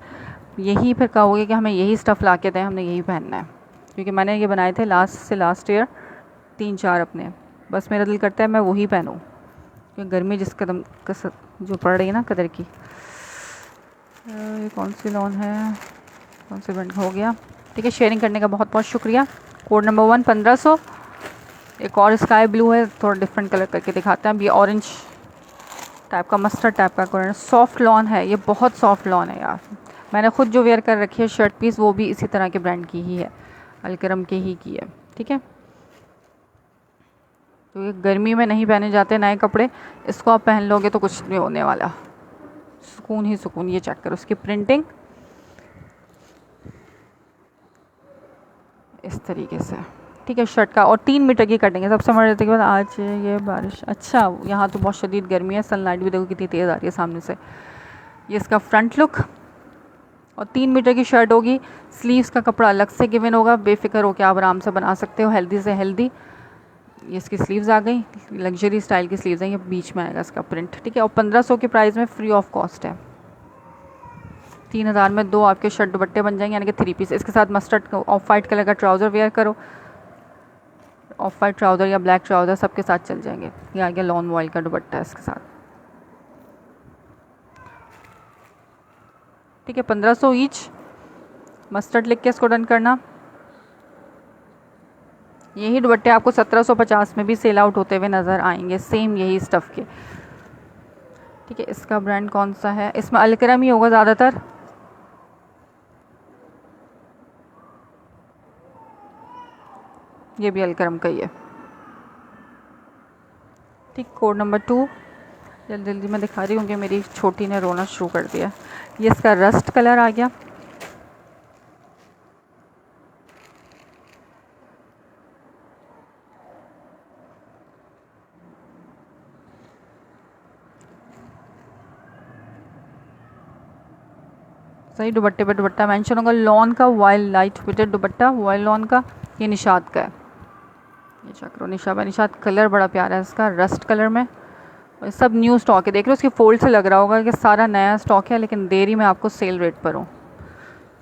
यही फिर कहोगे कि हमें यही स्टफ़ ला के दें, हमने यही पहनना है। क्योंकि मैंने ये बनाए थे लास्ट ईयर 3-4 अपने, बस मेरा दिल करता है मैं वही पहनूँ, क्योंकि गर्मी जिस कदम जो पड़ रही है ना कदर की। ये कौन सी लॉन है, कौन सी ब्रांड हो गया। ठीक है, शेयरिंग करने का बहुत बहुत शुक्रिया। Code number 1 1500। एक और स्काई ब्लू है, थोड़ा डिफरेंट कलर करके दिखाते हैं। अब ये ऑरेंज टाइप का, मस्टर्ड टाइप का कलर, सॉफ्ट लॉन है, ये बहुत सॉफ्ट लॉन है यार। मैंने खुद जो वेयर कर रखी है शर्ट पीस, वो भी इसी तरह के ब्रांड की ही है, अलकरम के ही की है। ठीक है, तो ये गर्मी में नहीं पहने जाते नए कपड़े, इसको आप पहन लोगे तो कुछ नहीं होने वाला, सुकून ही सुकून। ये चेक करो उसकी प्रिंटिंग इस तरीके से। ठीक है, शर्ट का, और 3 मीटर की कटिंग है। सबसे मजे के बाद आज ये बारिश, अच्छा यहाँ तो बहुत शदीद गर्मी है, सनलाइट भी देखो कितनी तेज़ आ रही है सामने से। ये इसका फ्रंट लुक, और 3 मीटर की शर्ट होगी। स्लीव्स का कपड़ा अलग से गिवन होगा, बेफिक्र हो के आप आराम से बना सकते हो, हेल्दी से हेल्दी। ये इसकी स्लीव्स आ गई, लग्जरी स्टाइल की स्लीव्स हैं, ये बीच में आएगा इसका प्रिंट। ठीक है, और 1500 के प्राइस में फ्री ऑफ कॉस्ट है। 3000 में 2 आपके शर्ट दुपट्टे बन जाएंगे, यानी कि 3 पीस। इसके साथ मस्टर्ड ऑफ वाइट कलर का ट्राउज़र वेयर करो, ऑफ वाइट ट्राउज़र या ब्लैक ट्राउज़र सबके साथ चल जाएंगे। ये आ गया लॉन वॉइल का दुपट्टा है इसके साथ। ठीक है, 1500 ईच, मस्टर्ड लिख के इसको डन करना। यही दुपट्टे आपको 1750 में भी सेल आउट होते हुए नज़र आएंगे, सेम यही स्टफ़ के। ठीक है, इसका ब्रांड कौन सा है, इसमें अलकरम ही होगा ज़्यादातर। ये भी अलकरम का ही है। ठीक, कोड नंबर 2 जल्दी जल्दी मैं दिखा रही हूँ कि मेरी छोटी ने रोना शुरू कर दिया। ये इसका रस्ट कलर आ गया, सही दुपट्टे पे दुपट्टा मेंशन होगा, लॉन का wild light weighted dupatta, wild lawn का, ये निशात का है। ये चेक करो, निशात कलर बड़ा प्यारा है इसका, रस्ट कलर में। और सब न्यू स्टॉक है, देख लो उसकी फोल्ड से लग रहा होगा कि सारा नया स्टॉक है, लेकिन देरी में आपको सेल रेट पर हूँ,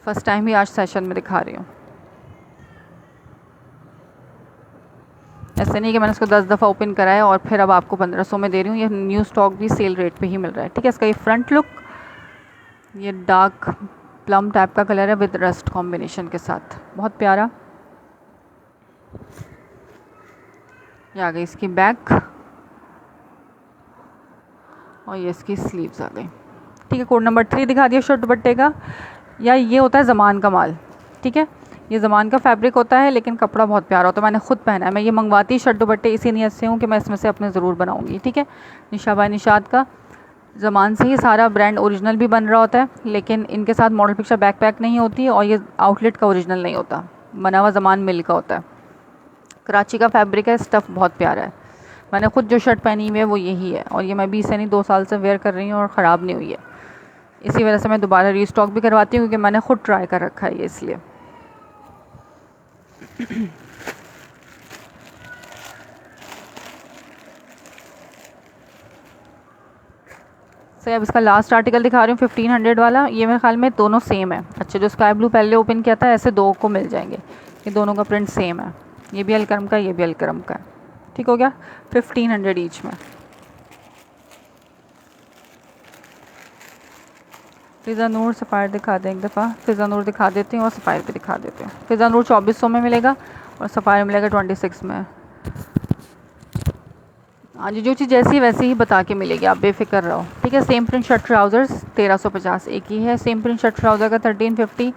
फर्स्ट टाइम ही आज सेशन में दिखा रही हूँ। ऐसे नहीं कि मैंने इसको 10 दफ़ा ओपन कराया और फिर अब आपको 1500 में दे रही हूँ, ये न्यू स्टॉक भी सेल रेट पे ही मिल रहा है। ठीक है, इसका ये फ्रंट लुक, ये डार्क प्लम टाइप का कलर है विद रस्ट कॉम्बिनेशन के साथ, बहुत प्यारा। ये आ गई इसकी बैक और ये इसकी स्लीव्स आ गई। ठीक है, कोड नंबर 3 दिखा दिया शर्ट दुपट्टे का। या ये होता है ज़मान का माल, ठीक है, ये ज़मान का फैब्रिक होता है, लेकिन कपड़ा बहुत प्यारा होता है, मैंने खुद पहना है। मैं ये मंगवाती शर्ट दुपट्टे इसी नीयत से हूँ कि मैं इसमें से अपने ज़रूर बनाऊँगी। ठीक है, निशा बाय निशात का ज़मान से ही सारा ब्रांड ओरिजिनल भी बन रहा होता है, लेकिन इनके साथ मॉडल पिक्चर बैकपैक नहीं होती और ये आउटलेट का ओरिजिनल नहीं होता, बना हुआ ज़मान मिल का होता है। कराची का फैब्रिक है, स्टफ़ बहुत प्यारा है। मैंने खुद जो शर्ट पहनी हुई है वो यही है और ये मैं 20 से नहीं 2 साल से वेयर कर रही हूँ और ख़राब नहीं हुई है। इसी वजह से मैं दोबारा रीस्टॉक भी करवाती हूँ क्योंकि मैंने खुद ट्राई कर रखा है ये, इसलिए। सही, अब इसका लास्ट आर्टिकल दिखा रही हूँ 1500 वाला। ये मेरे ख्याल में दोनों सेम है। अच्छा, जो स्काई ब्लू पहले ओपन किया था, ऐसे दो को मिल जाएंगे, ये दोनों का प्रिंट सेम है। ये भी अलकरम का, ये भी अलकरम का है। ठीक हो गया, 1500 ईच में। फिज़ा नूर सफ़ायर दिखा दें एक दफ़ा, फिज़ा नूर दिखा देती हूँ और सफ़ायर भी दिखा देती हूँ। फिज़ा नूर 2400 में मिलेगा और सफ़ायर मिलेगा 26 में। हाँ जी, जो चीज़ जैसी वैसी ही बता के मिलेगी, आप बेफिक्र रहो। ठीक है, सेम प्रिंट शर्ट ट्राउज़र्स 1350 एक ही है, सेम प्रिंट शर्ट ट्राउज़र का 1350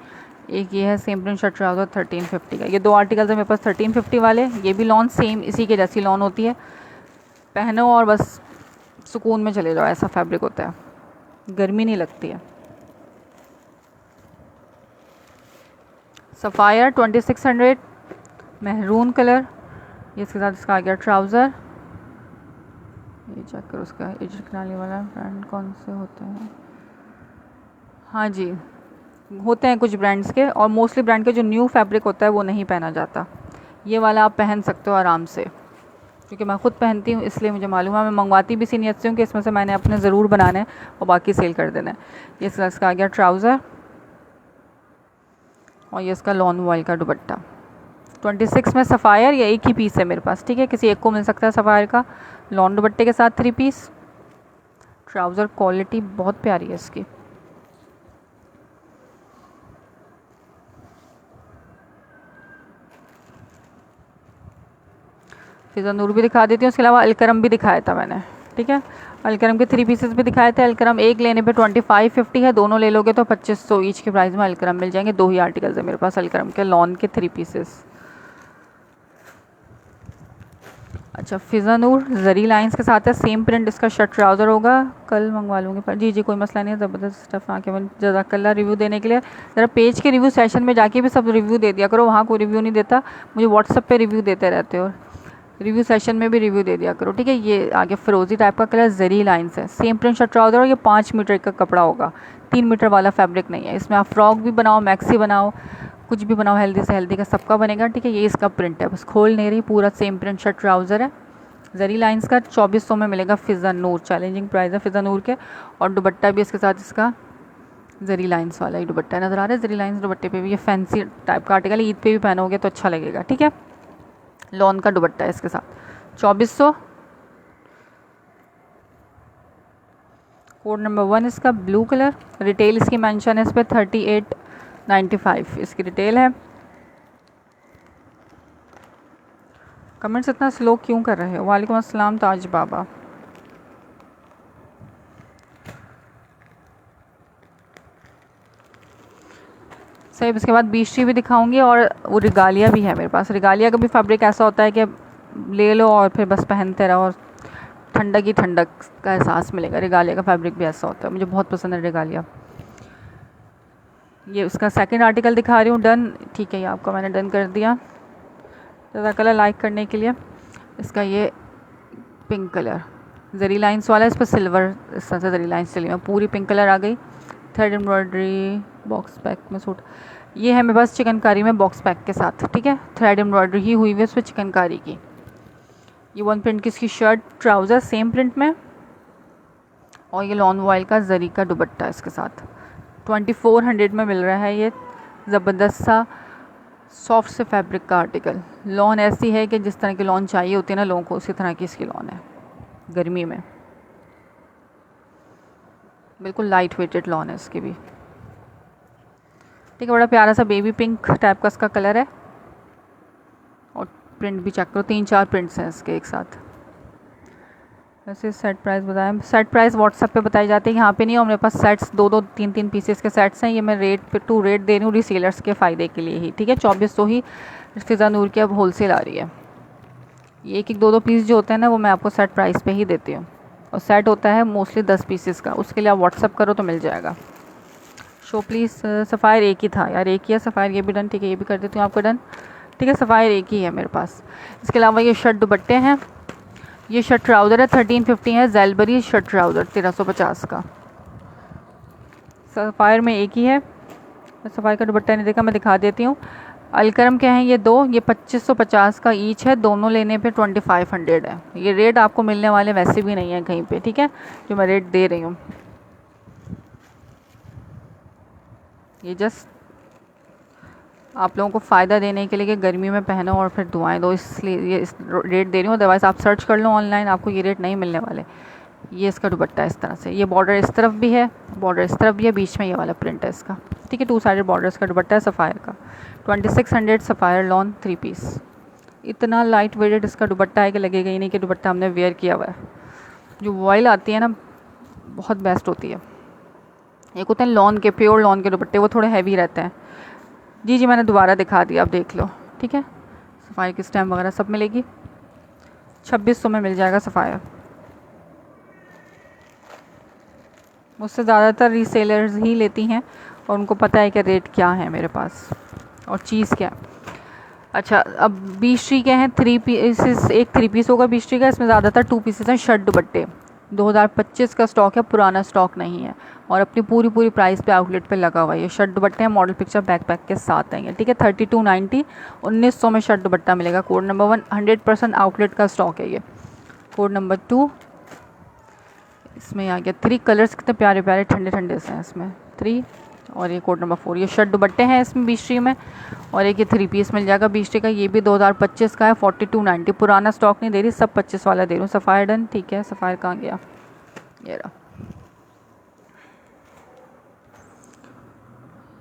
एक ये है, सेम प्रिंट शर्ट ट्राउज़र 1350 का। ये दो आर्टिकल्स है मेरे पास 1350 वाले। ये भी लॉन सेम इसी के जैसी लॉन होती है, पहनो और बस सुकून में चले जाओ, ऐसा फैब्रिक होता है, गर्मी नहीं लगती है। सफ़ायर 2600 महरून कलर, ये इसके साथ इसका आ गया ट्राउज़र। ये चेक करो, उसका इजरत नाली वाला ब्रांड कौन से होते हैं। हाँ जी, होते हैं कुछ ब्रांड्स के, और मोस्टली ब्रांड के जो न्यू फैब्रिक होता है वो नहीं पहना जाता। ये वाला आप पहन सकते हो आराम से, क्योंकि मैं खुद पहनती हूँ इसलिए मुझे मालूम है। मैं मंगवाती भी इसी नीयत से हूँ कि इसमें से मैंने अपने ज़रूर बनाने हैं और बाकी सेल कर देना है। ये इसका आ गया ट्राउज़र और ये इसका लॉन वॉइल का दुपट्टा। 26 में सफ़ायर, ये एक ही पीस है मेरे पास। ठीक है, किसी एक को मिल सकता है सफ़ायर का लॉन दुपट्टे के साथ 3 पीस। ट्राउज़र क्वालिटी बहुत प्यारी है इसकी। फिज़ा नूर भी दिखा देती हूँ, उसके अलावा अलकरम भी दिखाया था मैंने। ठीक है, अलकरम के 3 पीसेस भी दिखाए थे। अलकरम एक लेने पे 2550 है, दोनों ले लोगे तो 2500 ईच के प्राइस में अलकरम मिल जाएंगे। 2 ही आर्टिकल्स है मेरे पास अलकरम के लॉन के 3 पीसेस। अच्छा, फिज़ा नूर जरी लाइंस के साथ है, सेम प्रिंट इसका शर्ट ट्राउज़र होगा। कल मंगवा लूँगी पर जी कोई मसला नहीं है, ज़बरदस्त स्टफ़। आके मैं जज़ाकल्लाह रिव्यू देने के लिए। ज़रा पेज के रिव्यू सेशन में जाके भी सब रिव्यू दे दिया करो, वहाँ कोई रिव्यू नहीं देता, मुझे व्हाट्सएप पे रिव्यू देते रहते हो, रिव्यू सेशन में भी रिव्यू दे दिया करो। ठीक है, ये आगे फ़िरोज़ी टाइप का कलर जरी लाइंस है, सेम प्रिंट शर्ट ट्राउज़र, और ये 5 मीटर का कपड़ा होगा, 3 मीटर वाला फैब्रिक नहीं है। इसमें आप फ्रॉक भी बनाओ, मैक्सी बनाओ, कुछ भी बनाओ, हेल्दी से हेल्दी का सबका बनेगा। ठीक है, ये इसका प्रिंट है, बस खोल नहीं रही, पूरा सेम प्रिंट शर्ट ट्राउज़र है जरी लाइंस का। 2400 में मिलेगा फिज़ा नूर, चैलेंजिंग प्राइस है फिज़ा नूर के। और दुपट्टा भी इसके साथ इसका जरी लाइंस वाला ही दुपट्टा नज़र आ रहा है। जरी लाइंस दुपट्टे पे भी, ये फैंसी टाइप का आर्टिकल, ईद पे भी पहनोगे तो अच्छा लगेगा। ठीक है, लॉन का दुपट्टा है इसके साथ 2400। कोड नंबर 1 इसका ब्लू कलर, रिटेल इसकी मेंशन है इस पर 3895 इसकी रिटेल है। कमेंट्स इतना स्लो क्यों कर रहे हो? वालेकुम अस्सलाम ताज बाबा। सही, इसके बाद बीस्ट्री भी दिखाऊंगी और वो रिगालिया भी है मेरे पास। रिगालिया का भी फैब्रिक ऐसा होता है कि ले लो और फिर बस पहनते रहो और ठंडक ही ठंडक का एहसास मिलेगा। रिगालिया का फैब्रिक भी ऐसा होता है, मुझे बहुत पसंद है रिगालिया। ये उसका सेकंड आर्टिकल दिखा रही हूँ, डन। ठीक है, ये आपका मैंने डन कर दिया, जज़ाकल्लाह लाइक करने के लिए। इसका ये पिंक कलर जरी लाइंस वाला है, इस पर सिल्वर इस तरह से जरी लाइंस चली हुई, पूरी पिंक कलर आ गई। थ्रेड एम्ब्रॉयडरी बॉक्स पैक में सूट, ये है मेरे पास चिकनकारी में बॉक्स पैक के साथ, ठीक है। थ्रेड एम्ब्रॉयडरी ही हुई हुई है उस पर चिकनकारी की। ये वन प्रिंट की इसकी शर्ट ट्राउज़र सेम प्रिंट में, और ये लॉन वॉयल का जरी का दुपट्टा इसके साथ 2400 में मिल रहा है। ये ज़बरदस्त सा सॉफ्ट से फैब्रिक का आर्टिकल। लॉन ऐसी है कि जिस तरह की लॉन चाहिए होती है ना लोगों को, उसी तरह की इसकी लॉन है गर्मी में। बिल्कुल लाइट वेटेड लॉन है इसकी भी, ठीक है। बड़ा प्यारा सा बेबी पिंक टाइप का इसका कलर है, और प्रिंट भी चेक करो, 3-4 प्रिंट्स हैं इसके एक साथ। वैसे सेट प्राइस बताएं, सेट प्राइस व्हाट्सएप पे बताई जाती है, यहाँ पे नहीं। और मेरे पास सेट्स 2-2, 3-3 पीसेस के सेट्स हैं। ये मैं रेट पे टू रेट दे रही हूँ रीसेलर्स के फ़ायदे के लिए ही, ठीक है। 2400 ही फिज़ा नूर की अब होलसेल आ रही है। ये 1-1, 2-2 पीस जो होते हैं ना, वो मैं आपको सेट प्राइस पे ही देती हूँ। और सेट होता है मोस्टली 10 पीसेस का, उसके लिए आप व्हाट्सअप करो तो मिल जाएगा। शो प्लीज़ सफ़ायर एक ही था यार, एक ही है सफ़ायर। ये भी डन, ठीक है। ये भी कर देती हूँ आपको डन, ठीक है। सफ़ायर एक ही है मेरे पास। इसके अलावा ये शर्ट दुपट्टे हैं। ये शर्ट ट्राउज़र है 1350 है, जेलबरी शर्ट ट्राउज़र 1350 का। सफ़ायर में एक ही है। सफ़ायर का दुपट्टा नहीं देखा, मैं दिखा देती हूँ। अलकरम के हैं ये 2, ये 2550 का ईच है। दोनों लेने पे 2500 है। ये रेट आपको मिलने वाले वैसे भी नहीं है कहीं पे, ठीक है, जो मैं रेट दे रही हूँ। ये जस्ट आप लोगों को फ़ायदा देने के लिए कि गर्मी में पहनो और फिर दुआएं दो, इसलिए ये इस रेट दे रही हूँ। अदरवाइज़ आप सर्च कर लो ऑनलाइन, आपको ये रेट नहीं मिलने वाले। ये इसका दुपट्टा इस तरह से, ये बॉर्डर इस तरफ भी है, बॉर्डर इस तरफ भी है, बीच में ये वाला प्रिंट है इसका, ठीक है। 2 साइडेड बॉर्डर इसका दुपट्टा है सफ़ायर का। 2600 सफ़ायर लॉन 3 पीस। इतना लाइट वेटेड इसका दुपट्टा है कि लगेगा ही नहीं कि दुपट्टा हमने वेयर किया हुआ है। जो वॉयल आती है ना, बहुत बेस्ट होती है। एक होते हैं लॉन के, प्योर लॉन के दुपट्टे, वो थोड़े हैवी रहते हैं। जी मैंने दोबारा दिखा दिया, आप देख लो, ठीक है। सफ़ायर की स्टैम्प वगैरह सब मिलेगी। 2600 में मिल जाएगा सफ़ायर। मुझसे ज़्यादातर रीसेलर्स ही लेती हैं और उनको पता है कि रेट क्या है मेरे पास और चीज़ क्या है। अच्छा, अब 20 ट्री के हैं 3 पीसेस, एक 3 पीस होगा 20 ट्री का। इसमें ज़्यादातर 2 पीसेस हैं शर्ट दुपट्टे। 2025 का स्टॉक है, पुराना स्टॉक नहीं है, और अपनी पूरी प्राइस पे आउटलेट पे लगा हुआ है। ये शर्ट दुपट्टे हैं, मॉडल पिक्चर बैकपैक के साथ आएंगे, ठीक है। 3290 1900 में शर्ट दुपट्टा मिलेगा। कोड नंबर 1 100% आउटलेट का स्टॉक है ये। कोड नंबर 2 इसमें आ गया। 3 कलर्स कितने प्यारे प्यारे ठंडे ठंडे से हैं इसमें 3, और ये कोड नंबर 4। ये शर्ट दुपट्टे हैं इसमें 20 ट्री में, और एक ये 3 पीस मिल जाएगा 20 ट्री का। ये भी 2025 का है, 4290। पुराना स्टॉक नहीं दे रही, सब 25 वाला दे रही हूँ। सफ़ायर डन, ठीक है। सफ़ायर कहाँ गया, ये रहा।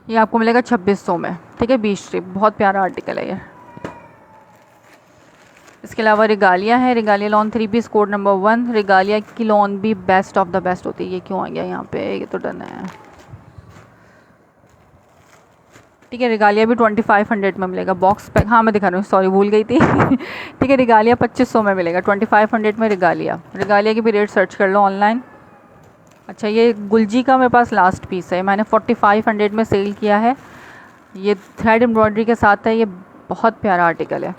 ये आपको मिलेगा 2600 में, ठीक है। 20 ट्री, बहुत प्यारा आर्टिकल है ये। इसके अलावा रिगालिया है, Regalia lawn 3 piece, code number 1। Regalia की लॉन भी बेस्ट ऑफ द बेस्ट होती है। ये क्यों आ गया यहाँ पे, ये तो डन है, ठीक है। रिगालिया भी 2500 में मिलेगा। बॉक्स पैक, हाँ मैं दिखा रही हूँ, सॉरी भूल गई थी ठीक है। रिगालिया 2500 में मिलेगा, 2500 में रिगालिया। रिगालिया की भी रेट सर्च कर लो ऑनलाइन। अच्छा, ये गुलजी का मेरे पास लास्ट पीस है, मैंने 4500 में सेल किया है। ये थ्रेड एम्ब्रॉयडरी के साथ है, ये बहुत प्यारा आर्टिकल है।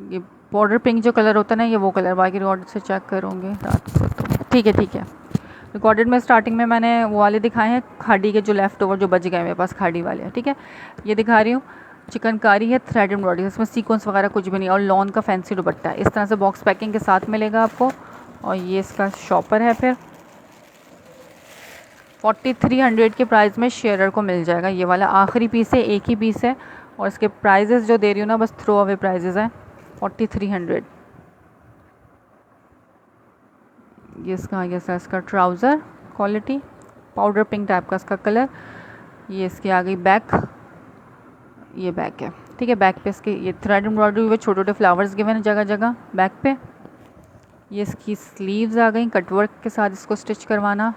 ये बॉर्डर पिंक जो कलर होता है ना, ये वो कलर। बाकी रिकॉर्ड से चेक करूँगी रात को तो, ठीक है ठीक है। रिकॉर्डेड में स्टार्टिंग में मैंने वो वाले दिखाए हैं, खाड़ी के जो लेफ़्ट ओवर जो बच गए मेरे पास, खाड़ी वाले, ठीक है। ये दिखा रही हूँ, चिकनकारी है, थ्रेड एम्ब्रॉयडरी, इसमें सीक्वेंस वगैरह कुछ भी नहीं, और लॉन का फैंसी दुपट्टा है। इस तरह से बॉक्स पैकिंग के साथ मिलेगा आपको। और ये इसका शॉपर है। फिर 4300 के प्राइस में शेयरर को मिल जाएगा। ये वाला आखिरी पीस है, एक ही पीस है, और इसके प्राइजेस जो दे रही हूँ ना, बस थ्रो अवे प्राइजेस हैं। 4300। ये इसका आ गया इसका trouser quality, powder pink type का इसका कलर। ये इसकी आ गई बैक, ये बैक है, ठीक है। बैक पे इसके ये थ्रेड एम्ब्रॉयडरी हुए, छोटे छोटे फ्लावर्स गिवन हैं जगह जगह बैक पे। ये इसकी स्लीव्स आ गई, कटवर्क के साथ इसको स्टिच करवाना।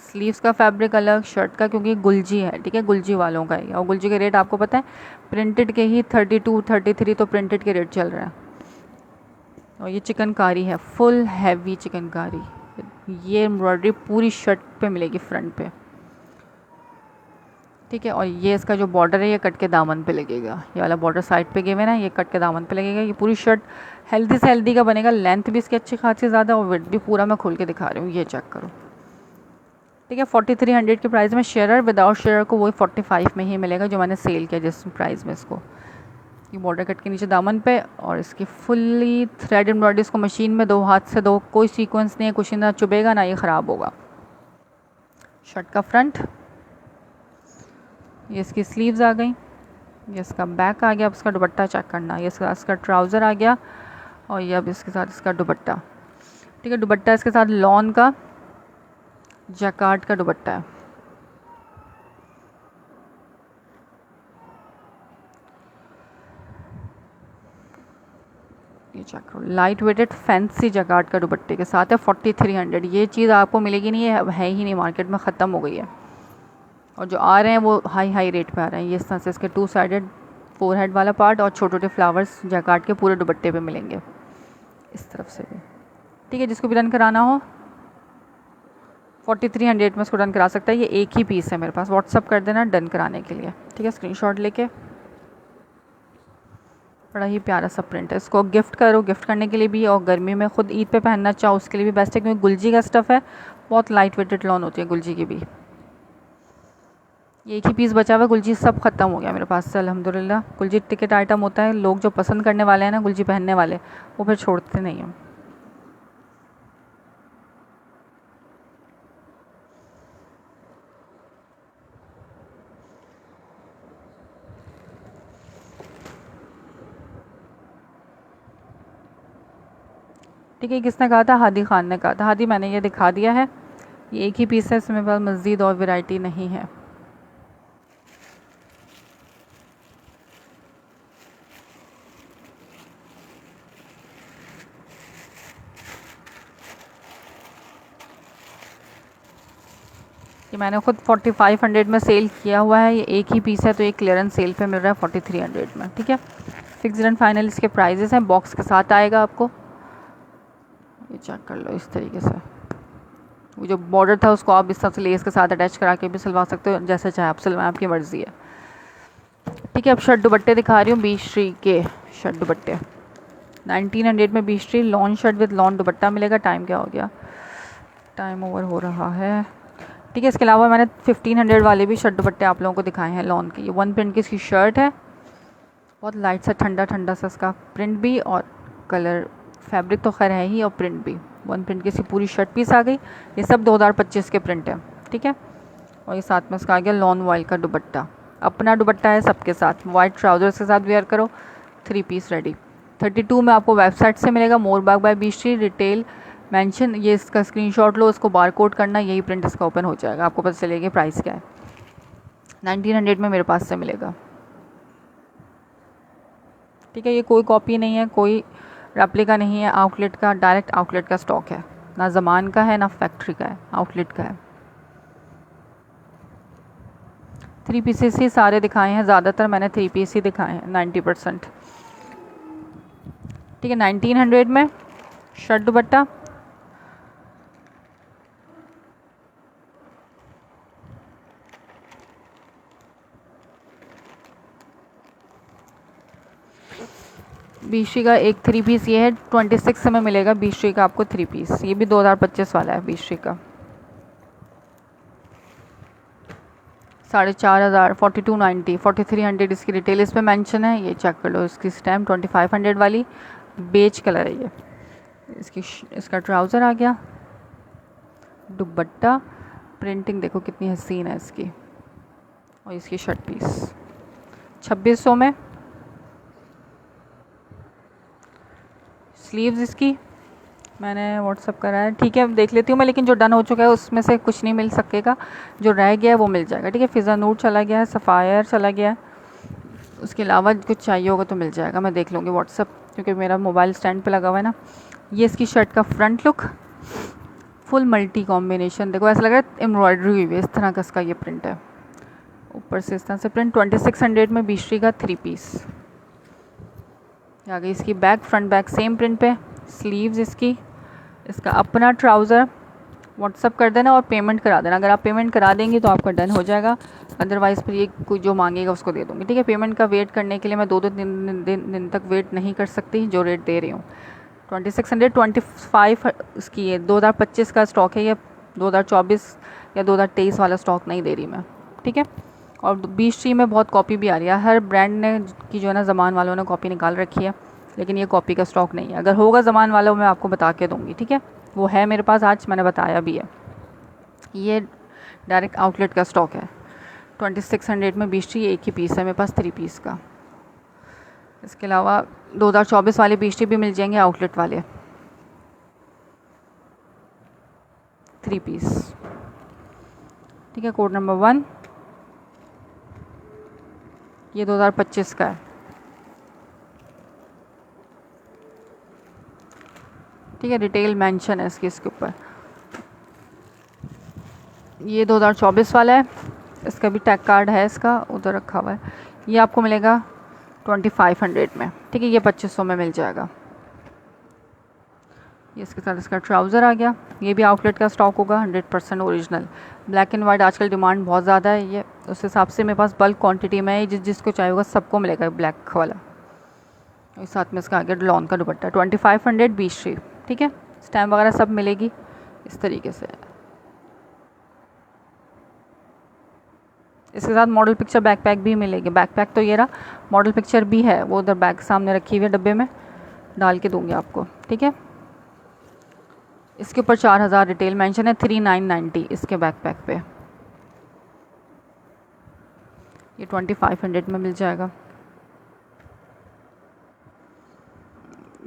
स्लीव्स का फैब्रिक अलग, शर्ट का, क्योंकि गुलजी है, ठीक है, गुलजी वालों का है। और गुलजी के रेट आपको पता है, प्रिंटेड के ही 32 33 तो प्रिंटेड के रेट चल रहा है। और ये चिकनकारी है, फुल हैवी चिकनकारी। ये एम्ब्रॉयडरी पूरी शर्ट पे मिलेगी फ्रंट पे, ठीक है। और ये इसका जो बॉर्डर है, ये कट के दामन पे लगेगा। ये वाला बॉर्डर साइड पे गिवन है, ये कट के दामन पे लगेगा। ये पूरी शर्ट हेल्दी से हेल्दी का बनेगा। लेंथ भी इसकी अच्छी खासी ज़्यादा, और वेट भी पूरा मैं खोल के दिखा रही हूँ, ये चेक करो। ठीक है। 4300 के प्राइस में शेयर, विदाउट शेयर को वही 45 में ही मिलेगा जो मैंने सेल किया जिस प्राइस में इसको। ये बॉर्डर कट के नीचे दामन पे और इसकी फुल्ली थ्रेड एम्ब्रॉयडरी, इसको मशीन में 2 हाथ से दो, कोई सीक्वेंस नहीं है, कुछ ना चुभेगा ना ये ख़राब होगा। शर्ट का फ्रंट, ये इसकी स्लीव्स आ गई, ये इसका बैक आ गया। अब इसका दुपट्टा चेक करना, ये इसका ट्राउज़र आ गया और ये अब इसके साथ इसका दुपट्टा। ठीक है, दुपट्टा इसके साथ लॉन का जैकार्ड का दुपट्टा है। ये चेक करो, लाइट वेटेड फैंसी जैकार्ड का दुपट्टे के साथ है 4300। ये चीज़ आपको मिलेगी नहीं, है ही नहीं, मार्केट में ख़त्म हो गई है। और जो आ रहे हैं वो हाई रेट पे आ रहे हैं। ये इस तरह से इसके 2 साइडेड फोरहेड वाला पार्ट और छोटे छोटे फ्लावर्स जैकार्ड के पूरे दुपट्टे पे मिलेंगे इस तरफ से भी। ठीक है, जिसको भी रन कराना हो 4300 में इसको डन करा सकता है। ये एक ही पीस है मेरे पास, व्हाट्सअप कर देना डन कराने के लिए। ठीक है, स्क्रीनशॉट लेके। बड़ा ही प्यारा सा प्रिंट है, इसको गिफ्ट करो, गिफ्ट करने के लिए भी, और गर्मी में खुद ईद पे पहनना चाहो उसके लिए भी बेस्ट है, क्योंकि गुलजी का स्टफ़ है, बहुत लाइट वेटेड लॉन होती है गुलजी की भी। ये एक ही पीस बचा हुआ है, गुलजी सब ख़त्म हो गया मेरे पास से अल्हम्दुलिल्लाह। गुलजी टिकट आइटम होता है, लोग जो पसंद करने वाले हैं ना गुलजी पहनने वाले, वो फिर छोड़ते नहीं हैं। ठीक है, किसने कहा था? हादी खान ने कहा था। हादी, मैंने ये दिखा दिया है, ये एक ही पीस है, इसमें पास मज़ीद और वैरायटी नहीं है। ये मैंने खुद 4500 में सेल किया हुआ है, ये एक ही पीस है तो ये क्लियरेंस सेल पे मिल रहा है 4300 में। ठीक है, फिक्स्ड एंड फाइनल इसके प्राइजेस हैं, बॉक्स के साथ आएगा आपको। ये चेक कर लो इस तरीके से। वो जो बॉर्डर था उसको आप इस तरह से लेस के साथ अटैच करा के भी सिलवा सकते हो, जैसे चाहे आप सिलवाएं, आपकी मर्ज़ी है। ठीक है, अब शर्ट दुपट्टे दिखा रही हूँ। बीश्री के शर्ट दुपट्टे 1900 में बीश्री lawn shirt with lawn dupatta मिलेगा। टाइम क्या हो गया? टाइम ओवर हो रहा है। ठीक है, इसके अलावा मैंने 1500 वाले भी शर्ट दुपट्टे आप लोगों को दिखाए हैं लॉन के। ये 1 प्रिंट की इसकी शर्ट है, बहुत लाइट सा ठंडा ठंडा सा इसका प्रिंट भी, और कलर फैब्रिक तो खैर है ही, और प्रिंट भी 1 प्रिंट की इसकी पूरी शर्ट पीस आ गई। ये सब 2025 के प्रिंट है। ठीक है, और ये साथ में इसका आ गया लॉन वॉइल का दुपट्टा, अपना दुपट्टा है सबके साथ। वाइट ट्राउजर्स के साथ वेयर करो, 3 पीस रेडी। 32 में आपको वेबसाइट से मिलेगा, मोरबाग बाय बीश्री रिटेल मेंशन। ये इसका स्क्रीनशॉट लो, इसको बारकोड करना, यही प्रिंट इसका ओपन हो जाएगा, आपको पता चलेगा प्राइस क्या है। 1900 में मेरे पास से मिलेगा। ठीक है, ये कोई कॉपी नहीं है, कोई रेप्लिका नहीं है, आउटलेट का, डायरेक्ट आउटलेट का स्टॉक है, ना ज़मान का है ना फैक्ट्री का है, आउटलेट का है। 3 पीसेस ही सारे दिखाए हैं, ज़्यादातर मैंने 3 पीस ही दिखाए हैं 90%। ठीक है, 1900 में शर्ट दुपट्टा, बीश्री का एक 3 पीस ये है, 26 में मिलेगा बीश्री का आपको 3 पीस। ये भी 2025 वाला है बीश्री का। 4500, 4290, 4300 इसकी रिटेल इस पे मेंशन है। ये चेक कर लो, इसकी स्टैम्प 2500 वाली बेज कलर है ये। इसका ट्राउज़र आ गया, दुपट्टा, प्रिंटिंग देखो कितनी हसीन है इसकी, और इसकी शर्ट पीस 2600 में। स्लीव्स इसकी मैंने व्हाट्सअप करा है। ठीक है, देख लेती हूँ मैं, लेकिन जो डन हो चुका है उसमें से कुछ नहीं मिल सकेगा, जो रह गया है वो मिल जाएगा। ठीक है, फिज़ा नूट चला गया है, सफ़ायर चला गया है, उसके अलावा कुछ चाहिए होगा तो मिल जाएगा, मैं देख लूँगी व्हाट्सअप, क्योंकि मेरा मोबाइल स्टैंड पे लगा हुआ है ना। ये इसकी शर्ट का front look, full multi combination, देखो ऐसा लग रहा है एम्ब्रॉयडरी हुई है, इस तरह का इसका ये प्रिंट है, ऊपर से इस तरह से प्रिंट। 2600 में बीश्री का 3 पीस आ गई। इसकी back, front back same print पे, स्लीव्स इसकी, इसका अपना ट्राउज़र। व्हाट्सअप कर देना और पेमेंट करा देना, अगर आप पेमेंट करा देंगे तो आपका डन हो जाएगा, अदरवाइज़ फिर ये कोई जो मांगेगा उसको दे दूँगी। ठीक है, पेमेंट का वेट करने के लिए मैं 2-2 दिन तक वेट नहीं कर सकती, जो रेट दे रही हूँ। 2600, 25 इसकी, ये 2025 का स्टॉक है, ये 2024 या 2023 वाला स्टॉक नहीं दे रही मैं, ठीक है। और 20 में बहुत कॉपी भी आ रही है, हर ब्रांड ने की जो है ना ज़मान वालों ने कॉपी निकाल रखी है, लेकिन ये कॉपी का स्टॉक नहीं है। अगर होगा ज़मान वालों मैं आपको बता के दूँगी, ठीक है। वो है मेरे पास, आज मैंने बताया भी है। ये डायरेक्ट आउटलेट का स्टॉक है, 2600 में 20 एक ही पीस है मेरे पास 3 पीस का। इसके अलावा 2024 वाले 20 भी मिल जाएंगे आउटलेट वाले 3 पीस, ठीक है। कोड नंबर 1 ये 2025 का है, ठीक है। डिटेल मेंशन है इसके ऊपर। ये 2024 वाला है, इसका भी टैग कार्ड है, इसका उधर रखा हुआ है। ये आपको मिलेगा 2500 में, ठीक है। ये 2500 में मिल जाएगा। ये इसके साथ इसका ट्राउज़र आ गया, ये भी आउटलेट का स्टॉक होगा, 100% ओरिजिनल। ब्लैक एंड वाइट आजकल डिमांड बहुत ज़्यादा है, ये उस हिसाब से मेरे पास बल्क क्वांटिटी में है। जिसको चाहिए होगा सबको मिलेगा ब्लैक वाला। और साथ में इसका आ गया लॉन का दुपट्टा 2500 20, ठीक है। स्टैम्प वगैरह सब मिलेगी इस तरीके से। इसके साथ मॉडल पिक्चर बैकपैक भी मिलेगी। बैकपैक तो ये रहा, मॉडल पिक्चर भी है, वो उधर बैग सामने रखी हुई है, डब्बे में डाल के दूंगी आपको, ठीक है। इसके ऊपर 4000 रिटेल मेंशन है, 3990 इसके बैकपैक पे। ये 2500 में मिल जाएगा।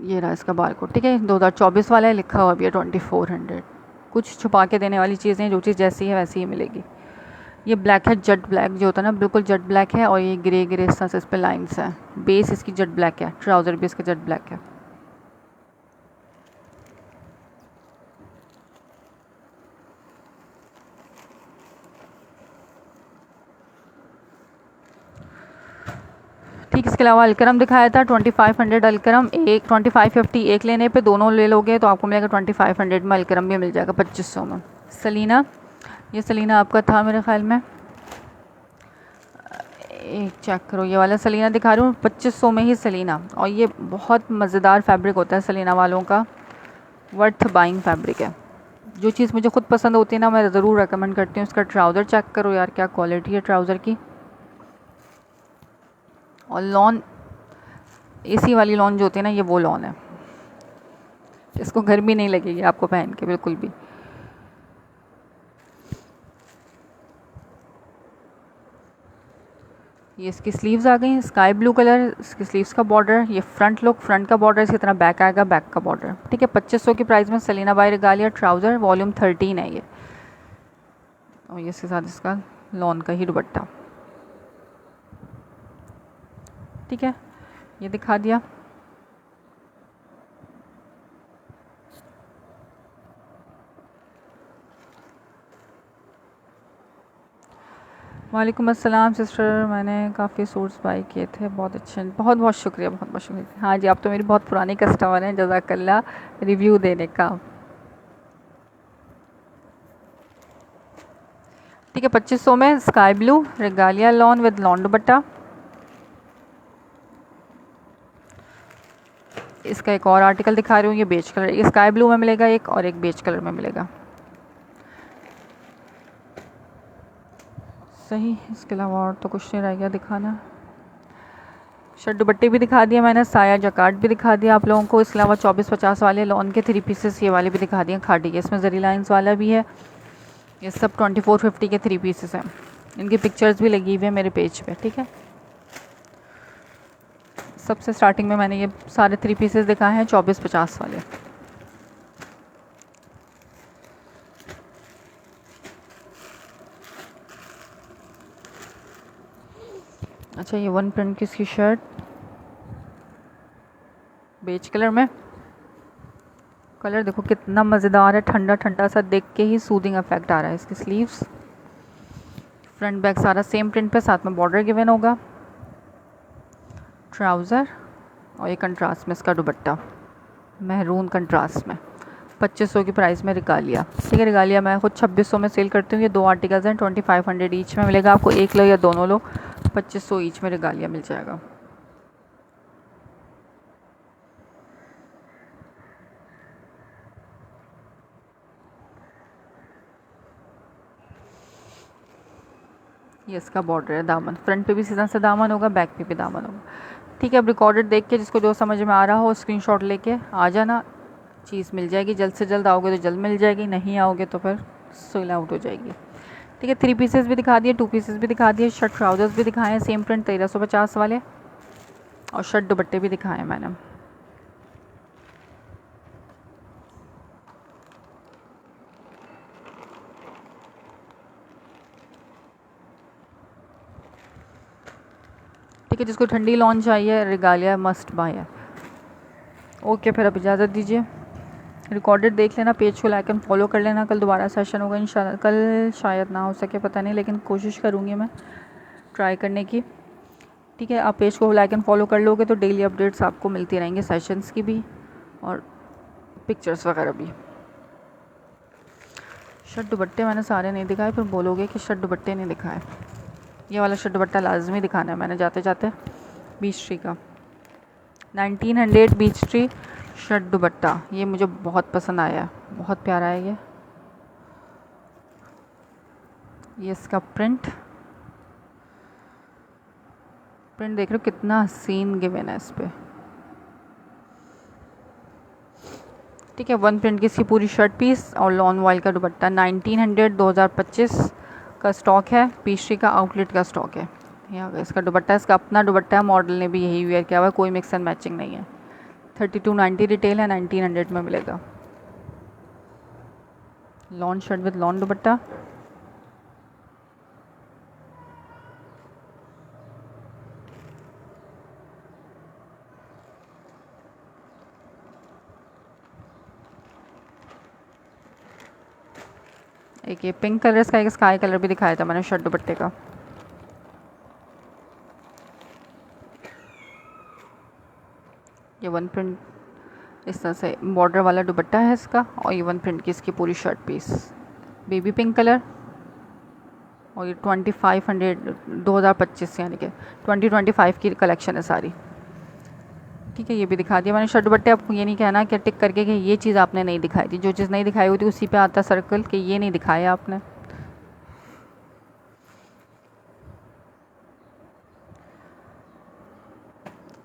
ये रहा इसका बारकोड, ठीक है। 2024 वाला है, लिखा हुआ भी है 2400। कुछ छुपा के देने वाली चीज़ नहीं, जो चीज़ जैसी है वैसी ही मिलेगी। ये ब्लैक है, जेट ब्लैक जो होता है ना, बिल्कुल जेट ब्लैक है। और ये ग्रे ग्रे इस पर लाइन्स हैं। बेस इसकी जेट ब्लैक है, ट्राउज़र भी इसका जेट ब्लैक है। ठीक, इसके अलावा अलकरम दिखाया था 2500 अलकरम, एक 2550 एक लेने पे दोनों ले लोगे तो आपको मिलेगा 2500 में। अलकरम भी मिल जाएगा 2500 में। सलीना, ये सलीना आपका था मेरे ख्याल में, एक चेक करो, ये वाला सलीना दिखा रही हूँ 2500 में ही सलीना। और ये बहुत मज़ेदार फैब्रिक होता है सलीना वालों का, वर्थ बाइंग फैब्रिक है। जो चीज़ मुझे खुद पसंद होती है ना, मैं ज़रूर रेकमेंड करती हूँ। इसका ट्राउज़र चेक करो यार, क्या क्वालिटी है ट्राउज़र की। और लॉन, एसी वाली लॉन जो होती है ना, ये वो लॉन है, इसको गर्मी नहीं लगेगी आपको पहन के बिल्कुल भी। ये इसकी स्लीव्स आ गई, स्काई ब्लू कलर इसकी स्लीव्स का बॉर्डर। ये फ्रंट लुक, फ्रंट का बॉर्डर इसी तरह बैक आएगा, बैक का बॉर्डर, ठीक है। 2500 की प्राइस में Saleena by Regalia trouser, volume 13 है ये। और ये इसके साथ इसका लॉन का ही दुपट्टा, ठीक है। ये दिखा दिया। वालेकुम अस्सलाम सिस्टर, मैंने काफ़ी सूट्स बाई किए थे, बहुत अच्छे, बहुत बहुत शुक्रिया, बहुत बहुत शुक्रिया। हाँ जी, आप तो मेरी बहुत पुरानी कस्टमर हैं, जज़ाकल्लाह रिव्यू देने का। ठीक है, 2500 में sky blue Regalia lawn with lawn दुपट्टा। इसका एक और आर्टिकल दिखा रही हूँ, ये बेज कलर, ये स्काई ब्लू में मिलेगा एक, और एक बेज कलर में मिलेगा, सही। इसके अलावा और तो कुछ नहीं रह गया दिखाना। शर्ट दुपट्टे भी दिखा दिया मैंने, साया जकार्ड भी दिखा दिया आप लोगों को। इसके अलावा 2450 वाले लॉन के 3 पीसेस ये वाले भी दिखा दिए खाड़ी के, इसमें जरी लाइंस वाला भी है। ये सब 2450 के 3 पीसेस हैं, इनकी पिक्चर्स भी लगी हुई है मेरे पेज पे, ठीक है। सबसे स्टार्टिंग में मैंने ये सारे 3 पीसेस दिखाए हैं 2450 वाले। अच्छा, ये वन प्रिंट की इसकी शर्ट बेज कलर में, कलर देखो कितना मज़ेदार है, ठंडा ठंडा सा, देख के ही सूदिंग इफेक्ट आ रहा है। इसकी स्लीव्स, फ्रंट बैक सारा सेम प्रिंट पे, साथ में बॉर्डर गिवन होगा, ट्राउज़र और ये कंट्रास्ट में इसका दुपट्टा, महरून कंट्रास्ट में। 2500 की प्राइस में रेगालिया, ठीक है। रेगालिया मैं खुद 2600 में सेल करती हूँ। ये 2 आर्टिकल्स हैं, 2500 ईच में मिलेगा आपको, एक लो या दोनों लो, 2500 ईच में रेगालिया मिल जाएगा। ये इसका बॉर्डर है, दामन फ्रंट पे भी सीधा सा दामन होगा, बैक पे भी दामन होगा। ठीक है, अब रिकॉर्डेड देख के जिसको जो समझ में आ रहा हो स्क्रीनशॉट लेके आ जाना, चीज़ मिल जाएगी। जल्द से जल्द आओगे तो जल्द मिल जाएगी, नहीं आओगे तो फिर सेल आउट हो जाएगी। ठीक है, 3 पीसेस भी दिखा दिए, 2 पीसेस भी दिखा दिए, शर्ट ट्राउजर्स भी दिखाए हैं सेम प्रिंट 1350 वाले, और शर्ट दुपट्टे भी दिखाए हैं मैंने। ठीक है, जिसको ठंडी लॉन चाहिए रिगालिया मस्ट बाय है। ओके, फिर अब इजाज़त दीजिए। रिकॉर्डेड देख लेना, पेज को लाइक एंड फॉलो कर लेना। कल दोबारा सेशन होगा इंशाल्लाह, कल शायद ना हो सके, पता नहीं, लेकिन कोशिश करूँगी मैं ट्राई करने की। ठीक है, आप पेज को लाइक एंड फॉलो कर लोगे तो डेली अपडेट्स आपको मिलती रहेंगी, सेशंस की भी और पिक्चर्स वगैरह भी। शर्ट दुपट्टे मैंने सारे नहीं दिखाए, फिर बोलोगे कि शर्ट दुपट्टे नहीं दिखाए। ये वाला शर्ट दुपट्टा लाजमी दिखाना है मैंने जाते जाते। बीच ट्री का 1900 बीच ट्री शर्ट दुपट्टा, ये मुझे बहुत पसंद आया, बहुत प्यारा है ये इसका प्रिंट देख रहे हो कितना हसीन गिवन है इस पर। ठीक है, 1 प्रिंट की इसकी पूरी शर्ट पीस और लॉन वॉइल का दुपट्टा 1900 2025 का स्टॉक है। पीश्री का आउटलेट का स्टॉक है। यहाँ इसका दुपट्टा, इसका अपना दुपट्टा है, मॉडल ने भी यही वेयर किया हुआ है, कोई मिक्स एंड मैचिंग नहीं है। 3290 रिटेल है, 1900 में मिलेगा। लॉन शर्ट विद लॉन दुपट्टा। एक ये पिंक कलर, इसका एक स्काई कलर भी दिखाया था मैंने शर्ट दुपट्टे का। ये 1 प्रिंट इस तरह से बॉर्डर वाला दुपट्टा है इसका, और ये 1 प्रिंट की इसकी पूरी shirt piece baby pink colour, और ये 2500 2025 यानी कि 2025 की कलेक्शन है सारी। ठीक है, ये भी दिखा दिया मैंने शर्ट दुपट्टे। आपको ये नहीं कहना कि टिक करके कि ये चीज़ आपने नहीं दिखाई थी, जो चीज़ नहीं दिखाई हुई थी उसी पे आता सर्कल कि ये नहीं दिखाया आपने।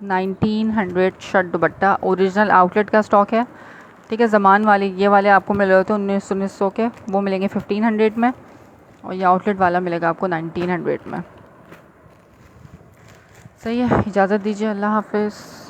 $1900 शर्ट दुपट्टा, ओरिजिनल आउटलेट का स्टॉक है। ठीक है, ज़मान वाले ये वाले आपको मिल रहे थे 1900 के, वो मिलेंगे 1500 में, और ये आउटलेट वाला मिलेगा आपको 1900 में। सही है, इजाज़त दीजिए, अल्लाह हाफिज़।